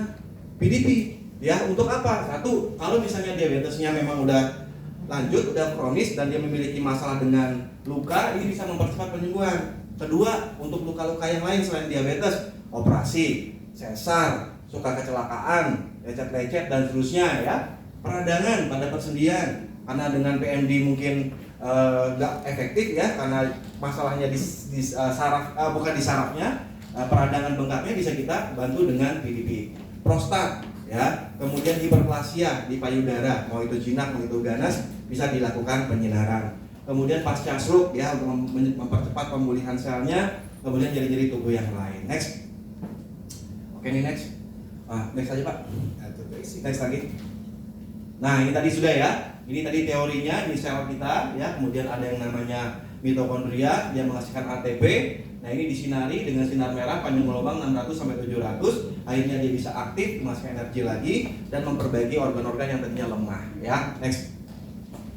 PDP. Ya, untuk apa? Satu, kalau misalnya diabetesnya memang udah lanjut, udah kronis dan dia memiliki masalah dengan luka, ini bisa mempercepat penyembuhan. Kedua, untuk luka-luka yang lain selain diabetes, operasi, sesar, suka kecelakaan, lecet-lecet dan seterusnya ya. Peradangan pada persendian, karena dengan PMD mungkin nggak efektif ya, karena masalahnya di saraf, bukan di sarafnya, peradangan bengkaknya bisa kita bantu dengan PDP. Prostat ya, kemudian hiperplasia di payudara, mau itu jinak mau itu ganas, bisa dilakukan penyinaran. Kemudian pasca stroke ya, untuk mempercepat pemulihan selnya, kemudian nyeri-nyeri tubuh yang lain. Next. Oke nih, next. Next aja Pak. Next lagi. Nah, ini tadi sudah ya. Ini tadi teorinya, ini sel kita ya. Kemudian ada yang namanya mitokondria yang menghasilkan ATP. Nah, ini disinari dengan sinar merah panjang gelombang 600 sampai 700. Akhirnya dia bisa aktif, menghasilkan energi lagi dan memperbaiki organ-organ yang tadinya lemah ya. Next.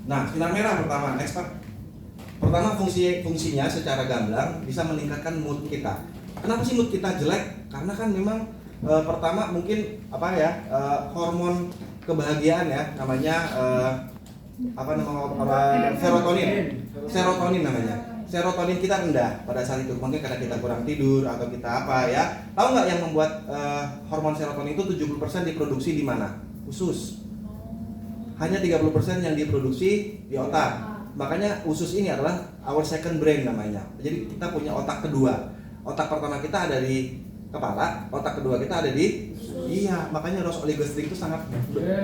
Nah, sinar merah pertama, next Pak. Pertama, fungsinya secara gamblang bisa meningkatkan mood kita. Kenapa sih mood kita jelek? Karena kan memang pertama mungkin hormon kebahagiaan ya, namanya serotonin namanya. Serotonin kita rendah pada saat itu, mungkin karena kita kurang tidur atau kita apa ya. Tahu nggak yang membuat hormon serotonin itu 70% diproduksi di mana? Usus. Hanya 30% yang diproduksi di otak. Makanya usus ini adalah our second brain namanya. Jadi kita punya otak kedua. Otak pertama kita ada di kepala, otak kedua kita ada di iya, makanya Rose Oligostring itu sangat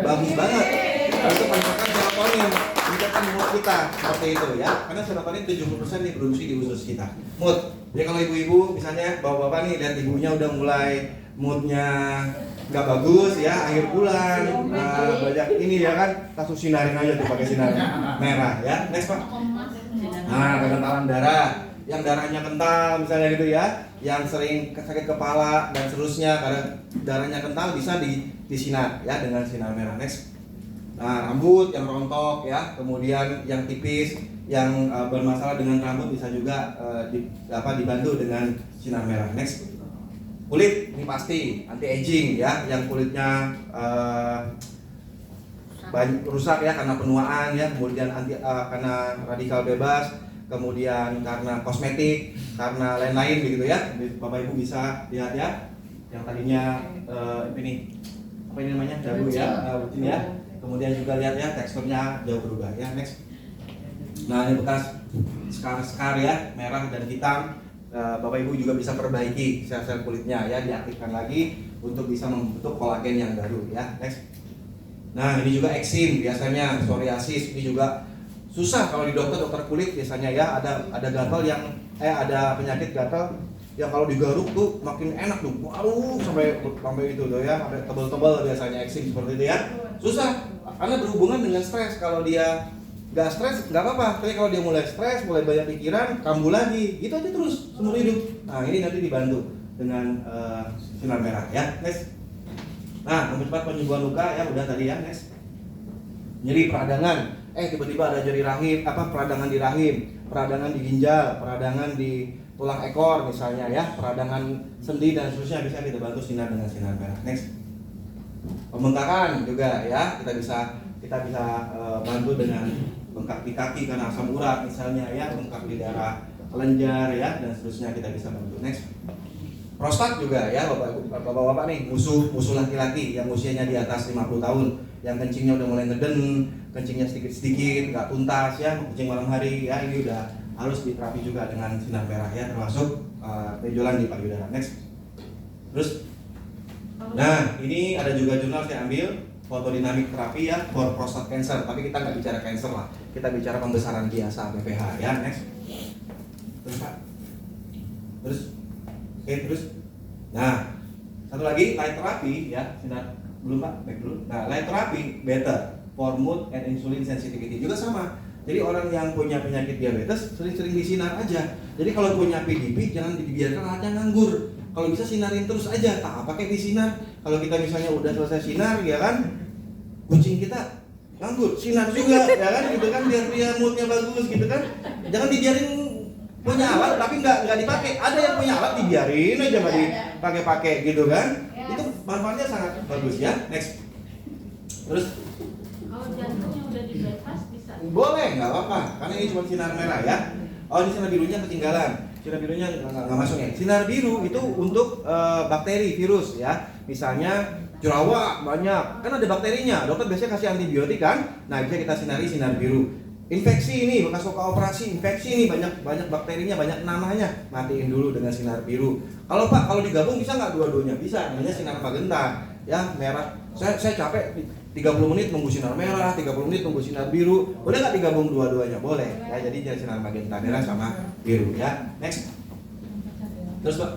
bagus banget untuk meningkatkan serotonin, meningkatkan mood kita seperti itu ya. Karena serotonin 70% diproduksi di usus kita. Mood. Jadi kalau ibu-ibu misalnya bapak-bapak nih lihat ibunya udah mulai moodnya nggak bagus ya, akhir bulan, banyak ini ya kan, kasus sinarin aja tuh pakai sinar merah ya. Next Pak. Nah, kekentalan darah, yang darahnya kental misalnya gitu ya, yang sering sakit kepala dan seterusnya, karena darahnya kental bisa disinar ya dengan sinar merah. Next. Nah, rambut yang rontok ya, kemudian yang tipis, yang bermasalah dengan rambut bisa juga dibantu dengan sinar merah. Next. Kulit ini pasti anti aging ya, yang kulitnya rusak ya karena penuaan ya, kemudian karena radikal bebas, kemudian karena kosmetik, karena lain-lain begitu ya. Bapak Ibu bisa lihat ya, yang tadinya ini apa ini namanya dagu ya, bucin ya. Kemudian juga lihat ya teksturnya jauh berubah ya. Next. Nah ini bekas skar ya, merah dan hitam. Bapak Ibu juga bisa perbaiki sel-sel kulitnya ya, diaktifkan lagi untuk bisa membentuk kolagen yang baru ya. Next. Nah ini juga eksim biasanya, psoriasis ini juga susah kalau di dokter kulit biasanya ya, ada gatal yang ada penyakit gatal yang kalau digaruk tuh makin enak tuh, waduh sampai itu tuh ya, sampai tebal-tebal biasanya eksim seperti itu ya. Susah karena berhubungan dengan stres. Kalau dia nggak stres nggak apa-apa, tapi kalau dia mulai stres, mulai banyak pikiran, kambuh lagi, gitu aja terus seumur hidup. Nah ini nanti dibantu dengan sinar merah ya. Next. Nah mempercepat penyembuhan luka ya, udah tadi ya. Next. Nyeri peradangan, tiba-tiba ada nyeri rahim, peradangan di rahim, peradangan di ginjal, peradangan di tulang ekor misalnya ya, peradangan sendi dan seterusnya, bisa kita bantu sinar dengan sinar merah. Next. Pembengkakan juga ya, kita bisa bantu dengan bengkak di kaki karena asam urat misalnya ya, bengkak di daerah kelenjar ya, dan seterusnya kita bisa bantu. Next. Prostat juga ya, bapak-bapak nih, musuh laki-laki yang usianya di atas 50 tahun, yang kencingnya udah mulai ngeden, kencingnya sedikit-sedikit, nggak tuntas ya, kencing malam hari ya, ini udah harus diterapi juga dengan sinar merah ya, termasuk benjolan di payudara. Next. Terus, nah ini ada juga jurnal saya ambil, fotodinamik terapi ya for prostat cancer, tapi kita nggak bicara cancer lah, kita bicara pembesaran biasa BPH ya. Next. Terus Pak. Terus. Oke, terus. Nah, satu lagi light therapy ya, sinar belum Pak, back dulu. Nah, light therapy better for mood and insulin sensitivity juga sama. Jadi orang yang punya penyakit diabetes sering-sering disinar aja. Jadi kalau punya PDP jangan dibiarkan alatnya nganggur. Kalau bisa sinarin terus aja, tak pakai disinar. Kalau kita misalnya udah selesai sinar ya kan, kucing kita nganggur, sinar juga ya kan, gitu kan, biar dia moodnya bagus gitu kan. Jangan dibiarin punya alat tapi nggak dipakai. Ada yang punya alat dibiarin aja nggak dipakai-pakai gitu kan. Itu manfaatnya sangat bagus ya. Next. Terus kalau jantung yang udah di bypass bisa? Boleh, nggak apa-apa, karena ini cuma sinar merah ya. Oh ini sinar birunya ketinggalan. Sinar birunya nggak masuk ya. Sinar biru itu untuk bakteri, virus ya. Misalnya jerawat banyak, kan ada bakterinya. Dokter biasanya kasih antibiotik kan. Nah bisa kita sinari sinar biru. Infeksi ini bekas luka operasi, infeksi ini banyak bakterinya, banyak nanahnya, matiin dulu dengan sinar biru. Kalau Pak, kalau digabung bisa nggak dua-duanya? Bisa, namanya sinar magenta ya, merah. Saya capek 30 menit nunggu sinar merah, 30 menit nunggu sinar biru. Boleh nggak digabung dua-duanya? Boleh ya, jadi sinar magenta merah sama biru ya. Next. Terus Pak,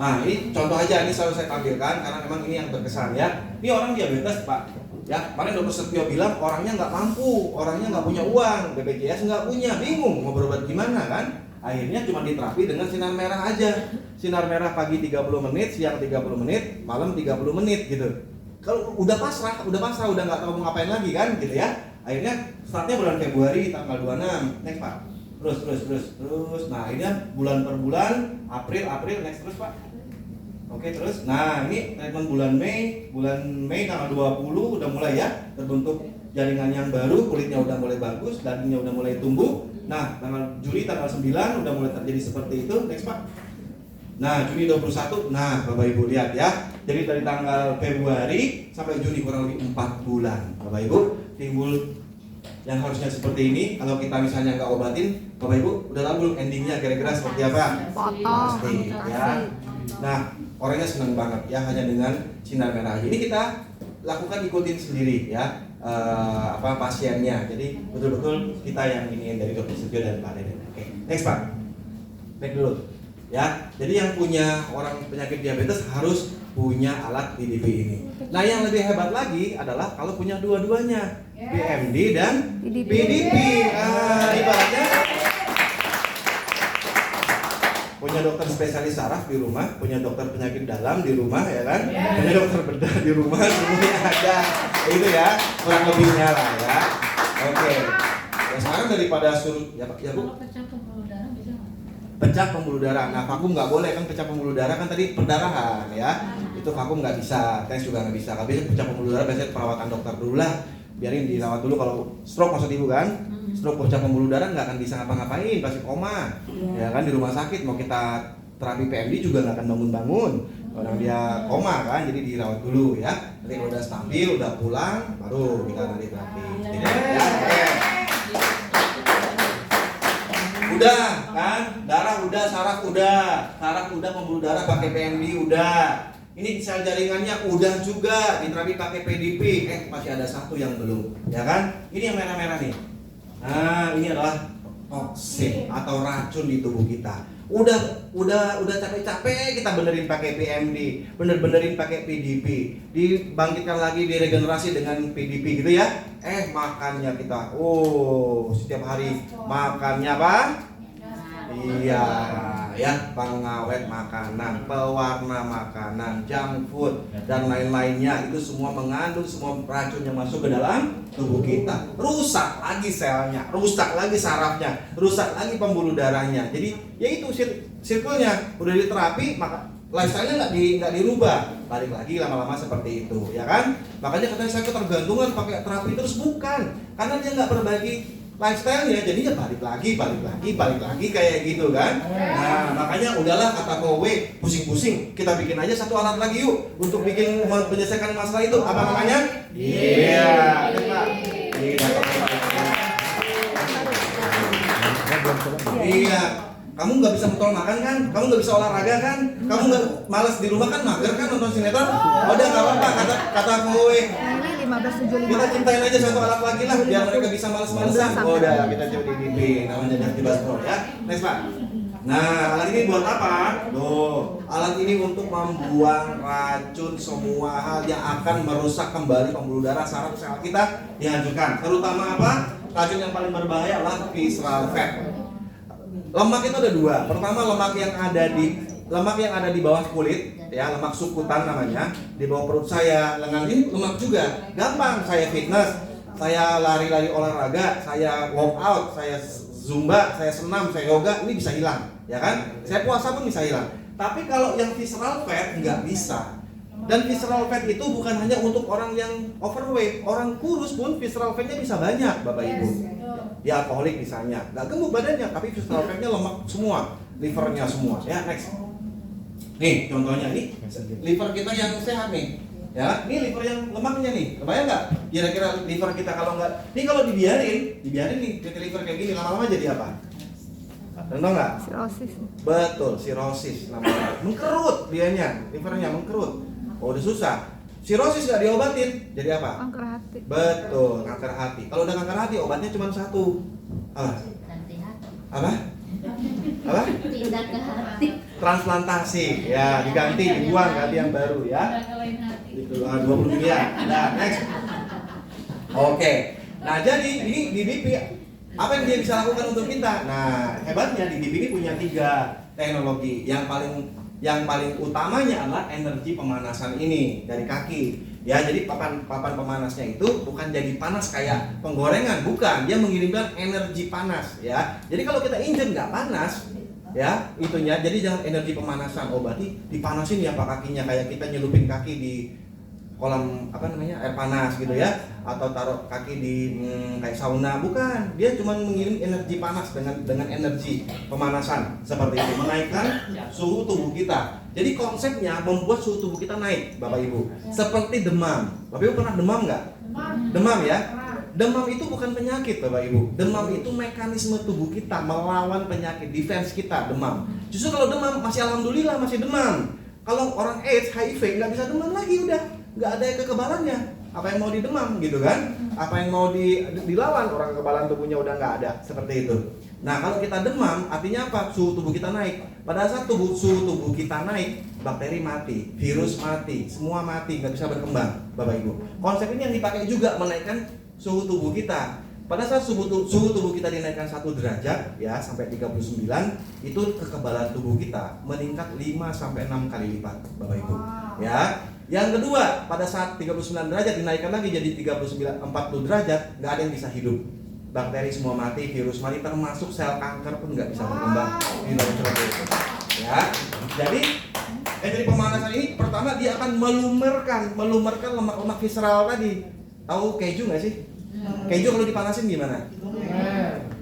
nah ini contoh aja, ini selalu saya tampilkan karena memang ini yang berkesan ya. Ini orang diabetes Pak ya, kemarin dokter Setio bilang orangnya nggak mampu, orangnya nggak punya uang, BPJS nggak punya, bingung mau berobat gimana kan. Akhirnya cuma diterapi dengan sinar merah aja. Sinar merah pagi 30 menit, siang 30 menit, malam 30 menit gitu. Kalau udah pasrah, udah nggak tahu mau ngapain lagi kan gitu ya. Akhirnya startnya bulan Februari tanggal 26. Next Pak. Terus. Nah ini bulan per bulan, April, next terus Pak. Oke terus. Nah ini treatment bulan Mei tanggal 20 udah mulai ya terbentuk jaringan yang baru, kulitnya udah mulai bagus, dagingnya udah mulai tumbuh. Nah tanggal Juli tanggal 9 udah mulai terjadi seperti itu. Next Pak. Nah Juni 21, nah Bapak Ibu lihat ya. Jadi dari tanggal Februari sampai Juni kurang lebih 4 bulan Bapak Ibu timbul yang harusnya seperti ini. Kalau kita misalnya nggak obatin, Bapak Ibu udah tahu belum endingnya kira-kira seperti apa? Potong, Pasti ya. Nah orangnya senang banget ya hanya dengan sinar merah. Ini kita lakukan ikutin sendiri ya pasiennya. Jadi betul-betul kita yang ingin dari Dr. Setio dan Pak Deden. Oke, next Pak. Back dulu. Ya, jadi yang punya orang penyakit diabetes harus punya alat PDP ini. Nah, yang lebih hebat lagi adalah kalau punya dua-duanya, BMD dan PDP. Ibaratnya punya dokter spesialis saraf di rumah, punya dokter penyakit dalam di rumah ya kan, punya dokter bedah di rumah, semuanya ada. Itu ya, kurang lebihnya lah ya. Oke. Ya sekarang daripada suruh ya Pak, ya Bu. Pecah pembuluh darah. Nah vakum nggak boleh kan, pecah pembuluh darah kan tadi perdarahan ya. Itu vakum nggak bisa, tes juga nggak bisa. Tapi pecah pembuluh darah biasanya perawatan dokter dulu lah. biarin dirawat dulu. Kalau stroke maksud ibu kan, stroke pecah pembuluh darah nggak akan bisa ngapa-ngapain, pasti koma, ya kan di rumah sakit mau kita terapi PMD juga nggak akan bangun-bangun, orang dia koma kan, jadi dirawat dulu ya. Nanti kalau udah stabil, udah pulang, baru kita nanti terapi. Udah kan, darah udah, saraf udah, pembuluh darah pakai PMD udah. Ini sel jaringannya udah juga diterapi pakai PDP. Masih ada satu yang belum, ya kan? Ini yang merah-merah nih. Nah, ini adalah toksin atau racun di tubuh kita. Udah capek-capek kita benerin pakai PMD, benerin pakai PDP, dibangkitkan lagi, diregenerasi dengan PDP gitu ya. Makannya kita, setiap hari makannya apa? Iya, ya, pengawet makanan, pewarna makanan, junk food dan lain-lainnya itu semua mengandung semua racun yang masuk ke dalam tubuh kita. Rusak lagi selnya, rusak lagi sarafnya, rusak lagi pembuluh darahnya. Jadi ya itu sirkulnya udah diterapi, maka lifestyle-nya nggak dirubah, balik lagi lama-lama seperti itu, ya kan? Makanya katanya saya ketergantungan pakai terapi terus, bukan, karena dia nggak perbaiki lifestyle-nya, jadinya balik lagi kayak gitu kan. Nah, makanya udahlah kata kowe, pusing-pusing, kita bikin aja satu alat lagi yuk untuk bikin menyelesaikan masalah itu. Apa namanya? Iya. Iya. Kamu nggak bisa mentol makan kan? Kamu nggak bisa olahraga kan? Kamu nggak malas di rumah kan? Mager kan nonton sinetron? Udah nggak apa-apa kata kowe. Ini 1575. Kita ciptain aja satu alat lagi lah biar mereka bisa males-malesan. Udah kita coba di namanya Jaktimas Pro ya. Next Pak. Nah, alat ini buat apa? Tuh, alat ini untuk membuang racun semua hal yang akan merusak kembali pembuluh darah, saraf sel kita dihancurkan. Terutama apa? Racun yang paling berbahaya adalah visceral fat. Lemak itu ada dua. Pertama lemak yang ada di bawah kulit, ya, lemak sukutan namanya, di bawah perut saya, lengan ini lemak juga. Gampang, saya fitness, saya lari-lari olahraga, saya workout, saya zumba, saya senam, saya yoga, ini bisa hilang, ya kan? Saya puasa pun bisa hilang. Tapi kalau yang visceral fat nggak bisa. Dan visceral fat itu bukan hanya untuk orang yang overweight, orang kurus pun visceral fatnya bisa banyak, Bapak Ibu. Ya, alkoholik misalnya, nggak gemuk badannya, tapi visceral fatnya lemak semua, livernya semua. Ya, next. Nih, contohnya nih, liver kita yang sehat nih. Ya, ini liver yang lemaknya nih. Kebayang nggak? Kira-kira liver kita kalau nggak, nih kalau dibiarin nih, liver kayak gini lama-lama jadi apa? Tahu nggak? Sirosis. Betul, sirosis namanya. Mengkerut dianya, livernya mengkerut. Oh, udah susah. Sirosis nggak diobatin, jadi apa? Kanker hati. Betul, kanker hati. Kalau udah kanker hati, obatnya cuma satu. Apa? Apa? Apa? Pindah ke hati. Transplantasi, ya, diganti, dibuang, ganti yang baru ya. Itu 20 miliar. Nah, next. Oke. Nah, jadi ini di DIP apa yang dia bisa lakukan untuk kita? Nah, hebatnya di DIP ini punya 3 teknologi. Yang paling utamanya adalah energi pemanasan ini dari kaki. Ya, jadi papan pemanasnya itu bukan jadi panas kayak penggorengan, bukan. Dia mengirimkan energi panas, ya. Jadi kalau kita injek nggak panas, ya, itunya. Jadi jangan energi pemanasan. Oh, berarti dipanasin ya Pak kakinya, kayak kita nyelupin kaki di kolam air panas gitu ya, atau taruh kaki di kayak sauna, bukan. Dia cuma mengirim energi panas dengan energi pemanasan seperti itu, menaikkan suhu tubuh kita. Jadi konsepnya membuat suhu tubuh kita naik, Bapak Ibu. Seperti demam. Bapak Ibu pernah demam nggak? Demam ya. Demam itu bukan penyakit, Bapak Ibu. Demam itu mekanisme tubuh kita melawan penyakit, defense kita. Demam. Justru kalau demam masih alhamdulillah masih demam. Kalau orang AIDS, HIV nggak bisa demam lagi udah. Nggak ada kekebalannya. Apa yang mau didemam gitu kan? Apa yang mau dilawan, orang kekebalan tubuhnya udah nggak ada, seperti itu. Nah, kalau kita demam artinya apa? Suhu tubuh kita naik. Pada saat suhu tubuh kita naik, bakteri mati, virus mati, semua mati, nggak bisa berkembang, Bapak Ibu. Konsep ini yang dipakai juga menaikkan suhu tubuh kita. Pada saat suhu tubuh kita dinaikkan 1 derajat ya sampai 39, itu kekebalan tubuh kita meningkat 5 sampai 6 kali lipat, Bapak Ibu. Ya. Yang kedua, pada saat 39 derajat dinaikkan lagi jadi 40 derajat, nggak ada yang bisa hidup. Bakteri semua mati, virus mati, termasuk sel kanker pun nggak bisa berkembang di dalam seperti itu. Ya, jadi energi pemanasan ini pertama dia akan melumerkan lemak-lemak visceral tadi. Tahu keju nggak sih? Keju kalau dipanasin gimana?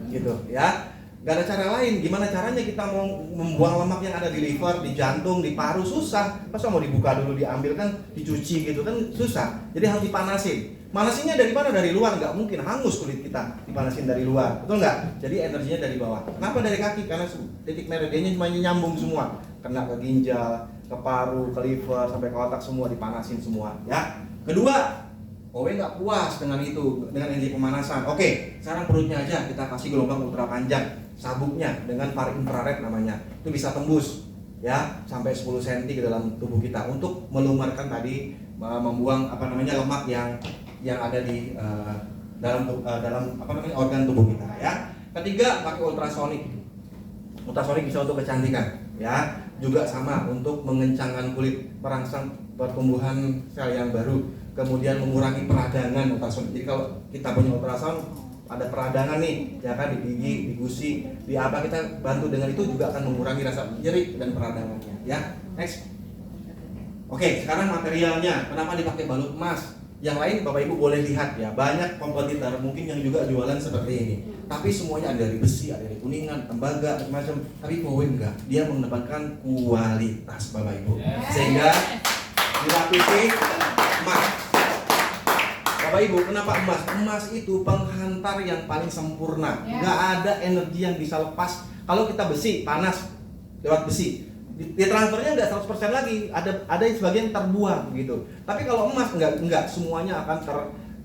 Gitu ya. Gak ada cara lain. Gimana caranya kita mau membuang lemak yang ada di liver, di jantung, di paru? Susah. Masa mau dibuka dulu, diambil kan, dicuci gitu kan susah. Jadi harus dipanasin. Manasinnya dari mana? Dari luar, nggak mungkin, hangus kulit kita dipanasin dari luar, betul nggak? Jadi energinya dari bawah. Kenapa dari kaki? Karena titik meridiannya cuma nyambung semua, kena ke ginjal, ke paru, ke liver, sampai ke otak semua dipanasin semua. Ya. Kedua, Owe nggak puas dengan itu, dengan energi pemanasan. Oke, sekarang perutnya aja kita kasih gelombang ultra panjang, sabuknya dengan far infrared namanya, itu bisa tembus ya sampai 10 cm ke dalam tubuh kita untuk melumarkan tadi, membuang lemak yang ada di dalam organ tubuh kita ya. Ketiga, pakai ultrasonik. Ultrasonik bisa untuk kecantikan ya, juga sama untuk mengencangkan kulit, merangsang pertumbuhan sel yang baru, kemudian mengurangi peradangan ultrasonik. Jadi kalau kita punya ultrasound ada peradangan nih ya kan, di gigi, di gusi, di apa, kita bantu dengan itu juga akan mengurangi rasa nyeri dan peradangannya ya. Next. Oke, sekarang materialnya. Kenapa dipakai balut emas? Yang lain Bapak Ibu boleh lihat ya, banyak kompetitor mungkin yang juga jualan seperti ini. Tapi semuanya ada dari besi, ada dari kuningan, tembaga, macam-macam. Tapi Powe enggak, dia mengedepankan kualitas Bapak Ibu. Sehingga dilapisi emas. Bapak Ibu, kenapa emas? Emas itu penghantar yang paling sempurna. Enggak ada energi yang bisa lepas. Kalau kita besi, panas lewat besi, di transfernya nggak 100% lagi, ada sebagian terbuang gitu. Tapi kalau emas enggak semuanya akan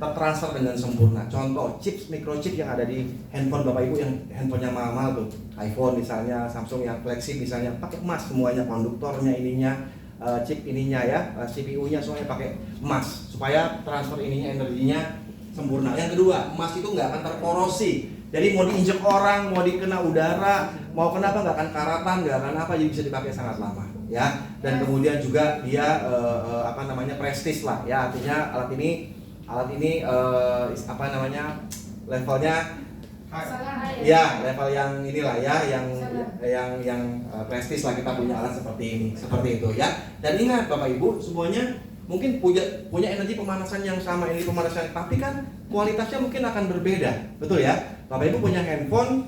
tertransfer dengan sempurna. Contoh chips, microchip yang ada di handphone Bapak Ibu, yang handphonenya mahal tuh, iPhone misalnya, Samsung yang flagship misalnya, pakai emas semuanya, konduktornya ininya, chip ininya ya, CPU-nya semuanya pakai emas supaya transfer ininya, energinya sempurna. Yang kedua, emas itu nggak akan terkorosi. Jadi mau diinjek orang, mau dikena udara, mau kenapa nggak akan karatan, nggak akan apa, jadi bisa dipakai sangat lama, ya. Dan kemudian juga dia prestis lah, ya. Artinya alat ini levelnya, ya level yang inilah ya, yang prestis lah, kita punya alat seperti itu ya. Dan ingat Bapak Ibu semuanya mungkin punya energi pemanasan yang sama, energi pemanasan, tapi kan kualitasnya mungkin akan berbeda, betul ya? Bapak Ibu punya handphone,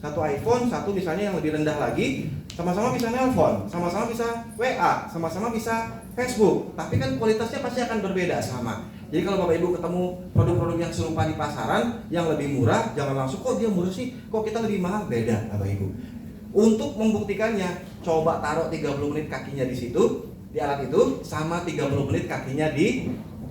satu iPhone, satu misalnya yang lebih rendah lagi, sama-sama bisa nelpon, sama-sama bisa WA, sama-sama bisa Facebook, tapi kan kualitasnya pasti akan berbeda sama. Jadi kalau Bapak Ibu ketemu produk-produk yang serupa di pasaran, yang lebih murah, jangan langsung, kok dia murah sih, kok kita lebih mahal, beda Bapak Ibu. Untuk membuktikannya, coba taruh 30 menit kakinya di situ, di alat itu, sama 30 menit kakinya di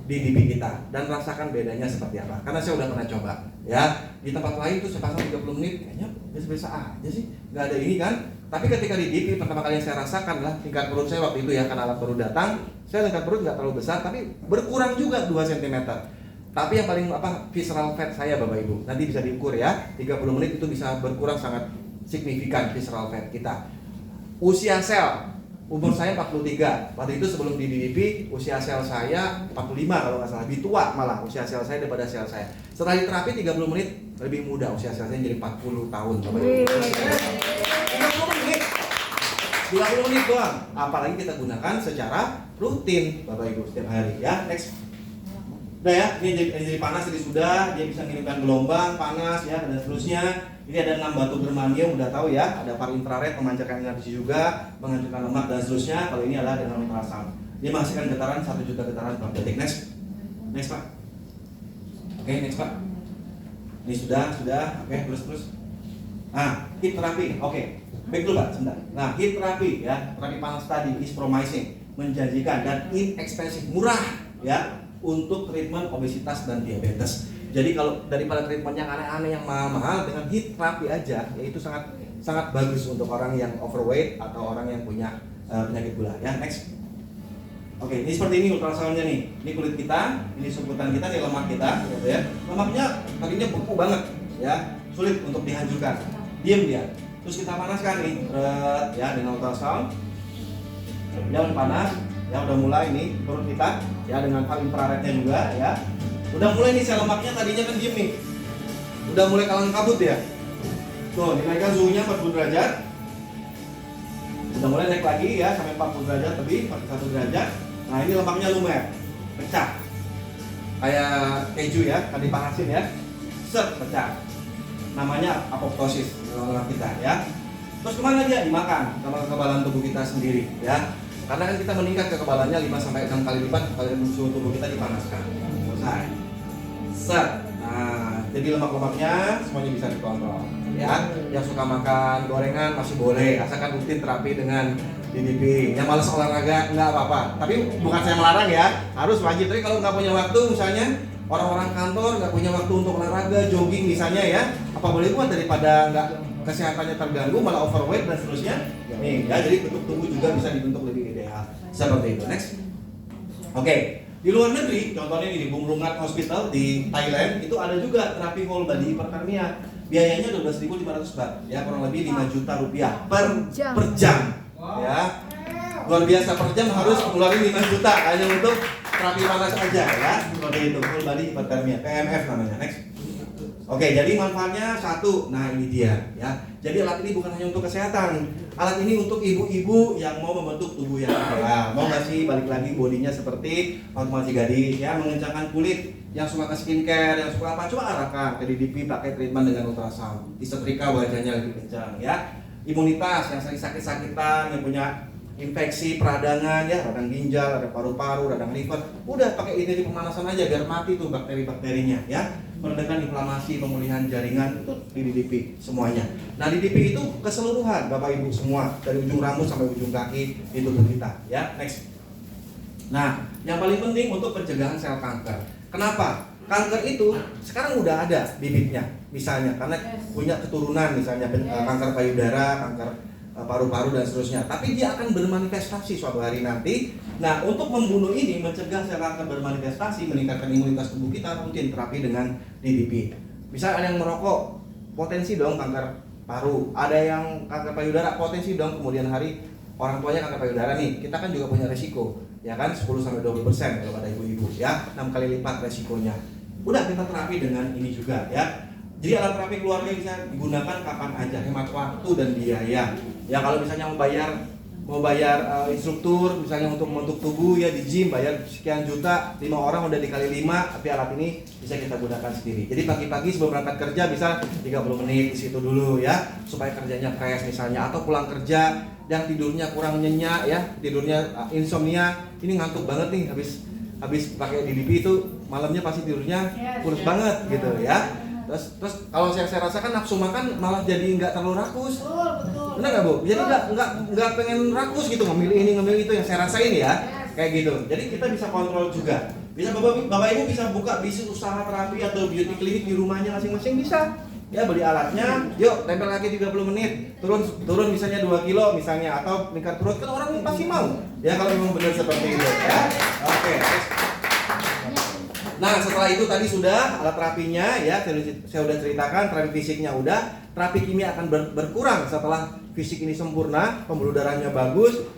pipi kita, dan rasakan bedanya seperti apa. Karena saya udah pernah coba ya, di tempat lain tuh saya pasang 30 menit kayaknya biasa-biasa aja sih, nggak ada ini kan. Tapi ketika di DP pertama kali yang saya rasakan lah, tingkat perut saya waktu itu ya, karena alat baru datang, saya tingkat perut nggak terlalu besar, tapi berkurang juga 2 cm. Tapi yang paling visceral fat saya Bapak Ibu, nanti bisa diukur ya, 30 menit itu bisa berkurang sangat signifikan visceral fat kita. Usia sel, umur saya 43, waktu itu sebelum di DDP usia sel saya 45 kalau nggak salah, lebih tua malah usia sel saya daripada sel saya. Setelah diterapi 30 menit lebih muda, usia sel saya jadi 40 tahun Bapak Ibu. 30 menit doang, apalagi kita gunakan secara rutin Bapak Ibu setiap hari ya. Next. Udah ya, ini jadi panas, jadi sudah, dia bisa mengirimkan gelombang panas ya, dan seterusnya. Ini ada 6 batu germanium, udah tahu ya, ada far infrared memancarkan energi juga, menghancurkan lemak dan seterusnya. Kalau ini adalah dengan ultrasound, dia menghasilkan getaran 1 juta getaran per detik. Next Pak. Oke, next Pak. Ini sudah, oke, terus. Heat terapi, oke. Baik dulu Pak, sebentar. Nah, heat terapi ya, terapi panas tadi is promising, menjanjikan dan inexpensive, murah ya, untuk treatment obesitas dan diabetes. Jadi kalau daripada treatment yang aneh-aneh yang mahal-mahal, dengan heat terapi aja, yaitu sangat bagus untuk orang yang overweight atau orang yang punya penyakit gula. Ya, next. Oke, ini seperti ini ultrasoundnya nih. Ini kulit kita, ini sumputan kita, ini lemak kita, gitu ya. Lemaknya tadinya beku banget, ya, sulit untuk dihancurkan. Diam dia. Terus kita panaskan nih, ya, dengan ultrasound. Ya udah panas, ya udah mulai nih perut kita, ya dengan far infrarednya juga, ya. Udah mulai nih sel lemaknya tadinya kan diem nih, udah mulai kalang kabut ya. Tuh, dinaikkan suhunya 40 derajat. Udah mulai naik lagi ya sampai 40 derajat lebih, 41 derajat. Nah ini lemaknya lumer, pecah. kayak keju ya, kan dipanasin ya, set pecah. Namanya apoptosis dalam kita ya. Terus kemana dia? Dimakan sama kekebalan tubuh kita sendiri ya. Karena kan kita meningkat kekebalannya 5-6 kali lipat kalau suhu tubuh kita dipanaskan. Selesai. Set. Nah, jadi lemak-lemaknya semuanya bisa dikontrol ya. Yang suka makan gorengan masih boleh, asalkan rutin terapi dengan DDP. Yang malas olahraga nggak apa-apa. Tapi bukan saya melarang ya, harus wajib. Tapi kalau nggak punya waktu misalnya, orang-orang kantor nggak punya waktu untuk olahraga, jogging misalnya ya, apa boleh buat daripada nggak kesehatannya terganggu malah overweight dan seterusnya. Nih ya, jadi bentuk tubuh juga bisa dibentuk lebih ideal seperti itu. Next. Oke, di luar negeri, contohnya di Bung Rungat Hospital di Thailand itu ada juga terapi whole body hipertermia. Biayanya 12.500 baht, ya kurang lebih 5 juta rupiah per jam. Ya, luar biasa, per jam harus keluarin 5 juta hanya untuk terapi panas aja ya, seperti itu, full body hipertermia, PMF namanya. Next. Oke, jadi manfaatnya satu, nah ini dia ya. Jadi alat ini bukan hanya untuk kesehatan, alat ini untuk ibu-ibu yang mau membentuk tubuh yang ideal. Mau nggak sih balik lagi bodinya seperti Fatma Gadis ya, mengencangkan kulit, yang suka ke skincare, yang suka apa, coba arahkan ke DDP, pakai treatment dengan ultrasound, disetrika wajahnya lebih kencang ya. Imunitas, yang sering sakit-sakitan, yang punya infeksi peradangan ya, radang ginjal, ada paru-paru, radang liver, udah pakai ini pemanasan aja biar mati tuh bakteri-bakterinya ya. Meredakan inflamasi, pemulihan jaringan itu di DDP semuanya. Nah, DDP itu keseluruhan Bapak Ibu semua, dari ujung rambut sampai ujung kaki di tubuh kita ya. Next. Nah, yang paling penting untuk pencegahan sel kanker. Kenapa? Kanker itu sekarang udah ada bibitnya, misalnya karena punya keturunan, misalnya kanker payudara, kanker paru-paru dan seterusnya. Tapi dia akan bermanifestasi suatu hari nanti. Nah, untuk membunuh ini, mencegah sel kanker bermanifestasi, meningkatkan imunitas tubuh kita, rutin terapi dengan DDP. Misal ada yang merokok, potensi dong kanker paru. Ada yang kanker payudara, potensi dong kemudian hari orang tuanya kanker payudara nih. Kita kan juga punya resiko, ya kan 10-20% kalau pada ibu-ibu ya, 6 kali lipat resikonya. Udah kita terapi dengan ini juga ya. Jadi alat terapi keluarga bisa digunakan kapan aja, hemat waktu dan biaya. Ya kalau misalnya mau bayar instruktur misalnya untuk membentuk tubuh ya di gym bayar sekian juta, 5 orang udah dikali 5, tapi alat ini bisa kita gunakan sendiri. Jadi pagi-pagi sebelum berangkat kerja bisa 30 menit di situ dulu ya, supaya kerjanya fresh misalnya, atau pulang kerja yang tidurnya kurang nyenyak ya, tidurnya insomnia, ini ngantuk banget nih habis pakai DDP itu malamnya pasti tidurnya kurus banget gitu ya. Terus kalau saya rasakan nafsu makan malah jadi nggak terlalu rakus. Betul. Benar nggak Bu? Jadi nggak pengen rakus gitu, ngemilih ini ngemilih itu, yang saya rasain ya kayak gitu. Jadi kita bisa kontrol juga. Bisa Bapak Ibu bisa buka bisnis usaha terapi atau beauty clinic di rumahnya masing-masing bisa. Ya beli alatnya, yuk tempel lagi 30 menit, turun misalnya 2 kilo misalnya, atau meningkat perut, kan orang pasti mau. Ya kalau memang benar seperti itu ya. Oke. Nah setelah itu tadi sudah alat terapinya ya, saya udah ceritakan, terapi fisiknya udah, terapi kimia akan berkurang setelah fisik ini sempurna, pembuluh darahnya bagus,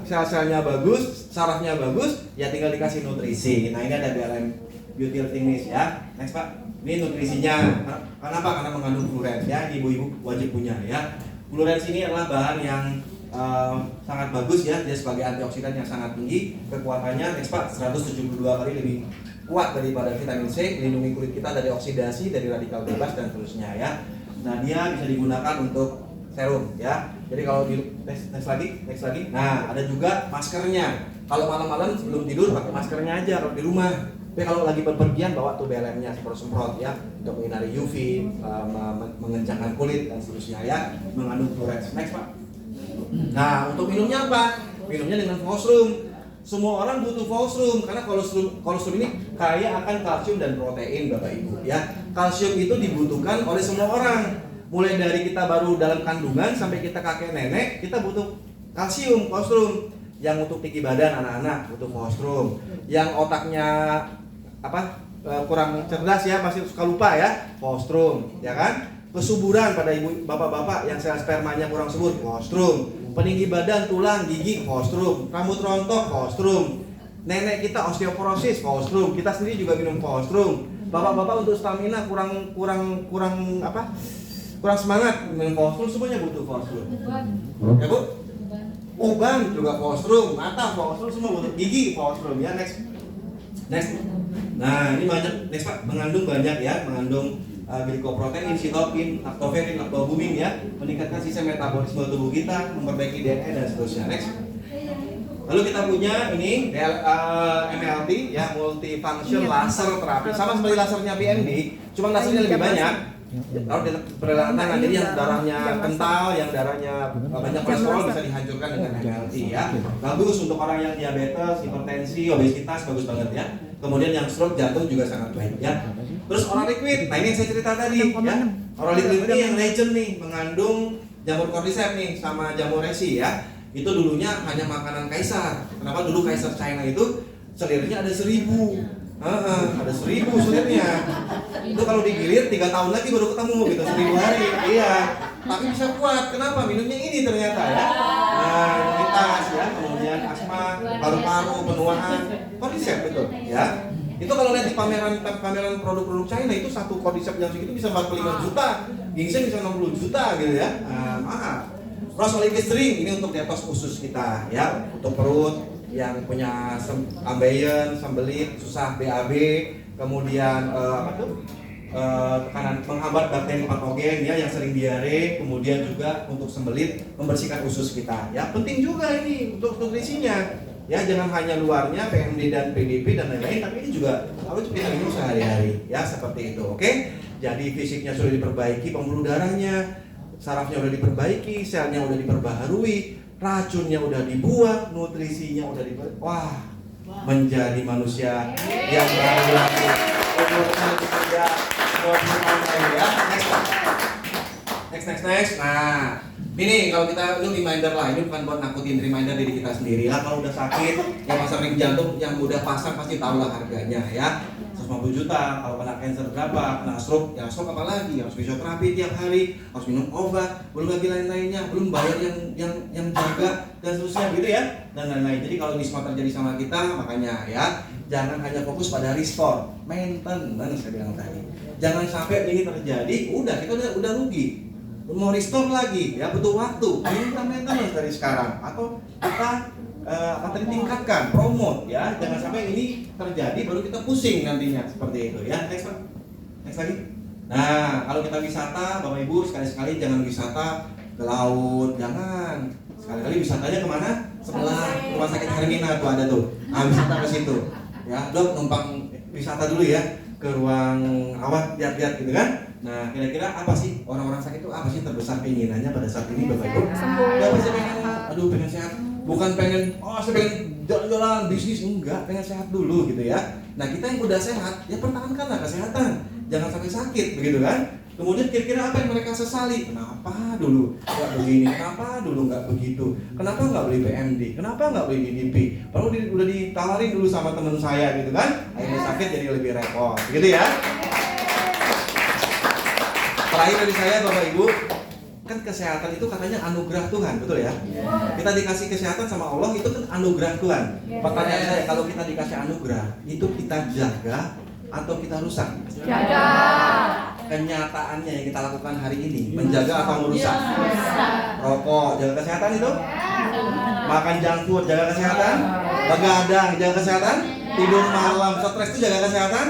sel-selnya bagus, sarafnya bagus, ya tinggal dikasih nutrisi. Nah ini ada BLM Beauty Finish ya. Next Pak, ini nutrisinya. Kenapa? Karena mengandung fluoride ya, ibu-ibu wajib punya ya. Fluoride ini adalah bahan yang sangat bagus ya, dia sebagai antioksidan yang sangat tinggi, kekuatannya next Pak 172 kali lebih kuat daripada vitamin C, melindungi kulit kita dari oksidasi, dari radikal bebas dan seterusnya ya. Nah dia bisa digunakan untuk serum ya. Jadi kalau di next lagi. Nah ada juga maskernya. Kalau malam-malam sebelum tidur pakai maskernya aja kalau di rumah. Tapi kalau lagi bepergian bawa tuh BLM-nya semprot ya, untuk menghindari UV, mengencangkan kulit dan seterusnya ya, mengandung fluoride. Next Pak. Nah, untuk minumnya apa? Minumnya dengan colostrum. Semua orang butuh colostrum karena colostrum ini kaya akan kalsium dan protein Bapak Ibu ya. Kalsium itu dibutuhkan oleh semua orang. Mulai dari kita baru dalam kandungan sampai kita kakek nenek, kita butuh kalsium, colostrum. Yang untuk tinggi badan anak-anak butuh colostrum. Yang otaknya kurang cerdas ya, masih suka lupa ya, colostrum, ya kan? Kesuburan pada ibu bapak-bapak yang sel spermanya kurang subur, colostrum. Peninggi badan, tulang, gigi, colostrum. Rambut rontok, colostrum. Nenek kita osteoporosis, colostrum. Kita sendiri juga minum colostrum. Bapak-bapak untuk stamina kurang semangat minum colostrum, semuanya butuh colostrum. Ya Bu? Uban juga colostrum, mata colostrum, semua butuh, gigi colostrum ya. Next. Next. Nah, ini banyak, next Pak, mengandung banyak ya, mengandung glikoprotein, sitokin, lactoferrin, lactoalbumin ya, meningkatkan sistem metabolisme tubuh kita, memperbaiki DNA dan seterusnya. Next. Lalu kita punya ini MLT ya, multifunction laser terapi, sama seperti lasernya PMD, cuma lasernya lebih banyak. Kalau peralatan tangan, jadi yang darahnya kental, yang darahnya banyak kolesterol bisa dihancurkan dengan MLT ya. Bagus untuk orang yang diabetes, hipertensi, obesitas, bagus banget ya. Kemudian yang stroke, jantung juga sangat baik ya. Terus oral liquid, nah ini yang saya cerita tadi ya. Oral liquid ini yang legend nih, mengandung jamur cordyceps nih sama jamur resi ya. Itu dulunya hanya makanan kaisar. Kenapa dulu kaisar China itu selirnya ada 1000. Ada 1000 selirnya. Itu kalau digilir 3 tahun lagi baru ketemu gitu, 1000 hari. Iya. Tapi bisa kuat. Kenapa? Minumnya ini ternyata ya. Nah, imunitas ya, kemudian asma, paru-paru, penuaan, cordyceps betul ya. Itu kalau lihat di pameran produk-produk China itu satu cordyceps yang segitu bisa 45 juta, ginseng bisa 60 juta gitu ya. Mahal. Rosolidestrin ini untuk detox usus kita ya, untuk perut yang punya ambeien, sembelit, susah BAB, kemudian tekanan menghambat bakteri patogen ya yang sering diare, kemudian juga untuk sembelit membersihkan usus kita ya. Penting juga ini untuk nutrisinya ya, jangan hanya luarnya PMD dan PDP dan lain-lain, tapi ini juga harus kita minum sehari-hari ya, seperti itu. Oke, jadi fisiknya sudah diperbaiki, pembuluh darahnya, sarafnya udah diperbaiki, selnya udah diperbaharui, racunnya udah dibuang, nutrisinya udah wah, menjadi manusia yang baru lagi. Umurnya bekerja 20 tahun lagi ya. Next. Nah, ini kalau kita ini reminder lah, ini bukan buat nakutin, reminder diri kita sendiri lah. Kalau udah sakit, yang pasang ring jantung, yang udah pasang pasti tahu lah harganya ya. 150 juta, kalau kena cancer berapa, kena stroke, ya stroke apalagi, harus fisioterapi tiap hari, harus minum obat, belum lagi lain-lainnya, belum bayar yang jaga dan seterusnya gitu ya, dan lain-lain. Jadi kalau ini semua terjadi sama kita, makanya ya, jangan hanya fokus pada restore, maintenance saya bilang tadi. Jangan sampai ini terjadi, udah kita udah rugi. Mau restore lagi, ya butuh waktu. Kita maintenance dari sekarang, atau kita akan tingkatkan, promote ya, jangan sampai ini terjadi baru kita pusing nantinya seperti itu ya. Next lagi. Nah, kalau kita wisata, Bapak Ibu sekali-sekali jangan wisata ke laut, jangan. Sekali-kali wisatanya kemana? Sebelah rumah sakit Hermina tuh ada tuh. Wisata ke situ. Ya, Dok numpang wisata dulu ya ke ruang rawat, lihat-lihat gitu kan. Nah, kira-kira apa sih orang-orang sakit itu, apa sih terbesar keinginannya pada saat ini Bapak Ibu? Ya pasti pengen sehat. Bukan pengen, saya pengen jalan-jalan, bisnis, enggak, pengen sehat dulu gitu ya. Nah, kita yang udah sehat, ya pertahankanlah kesehatan, jangan sampai sakit, begitu kan. Kemudian kira-kira apa yang mereka sesali? Kenapa dulu nggak begini, kenapa dulu nggak begitu, kenapa nggak beli PMD, kenapa nggak beli DDP, padahal udah ditawarin dulu sama teman saya gitu kan, akhirnya sakit jadi lebih repot, gitu ya. Terakhir dari saya Bapak Ibu, kan kesehatan itu katanya anugerah Tuhan, betul ya? Kita dikasih kesehatan sama Allah, itu kan anugerah Tuhan. Pertanyaan saya, kalau kita dikasih anugerah, itu kita jaga atau kita rusak? Jaga. Kenyataannya yang kita lakukan hari ini, menjaga atau merusak? Rokok, jaga kesehatan itu? Makan junk food, jaga kesehatan? Begadang, jaga kesehatan? Tidur malam, stres itu jaga kesehatan?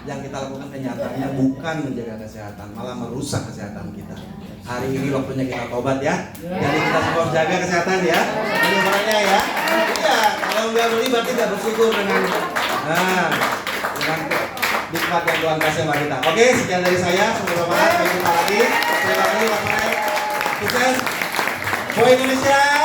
Yang kita lakukan kenyataannya bukan menjaga kesehatan, malah merusak kesehatan kita. Hari ini waktunya kita tobat ya. Jadi kita semua harus jaga kesehatan ya. Ini orangnya ya. Iya, kalau nggak beli berarti nggak bersyukur dengan nikmat yang Tuhan kasih sama kita. Oke, sekian dari saya. Semoga bermanfaat. Sampai jumpa lagi. Terima kasih. Sukses. Go Indonesia.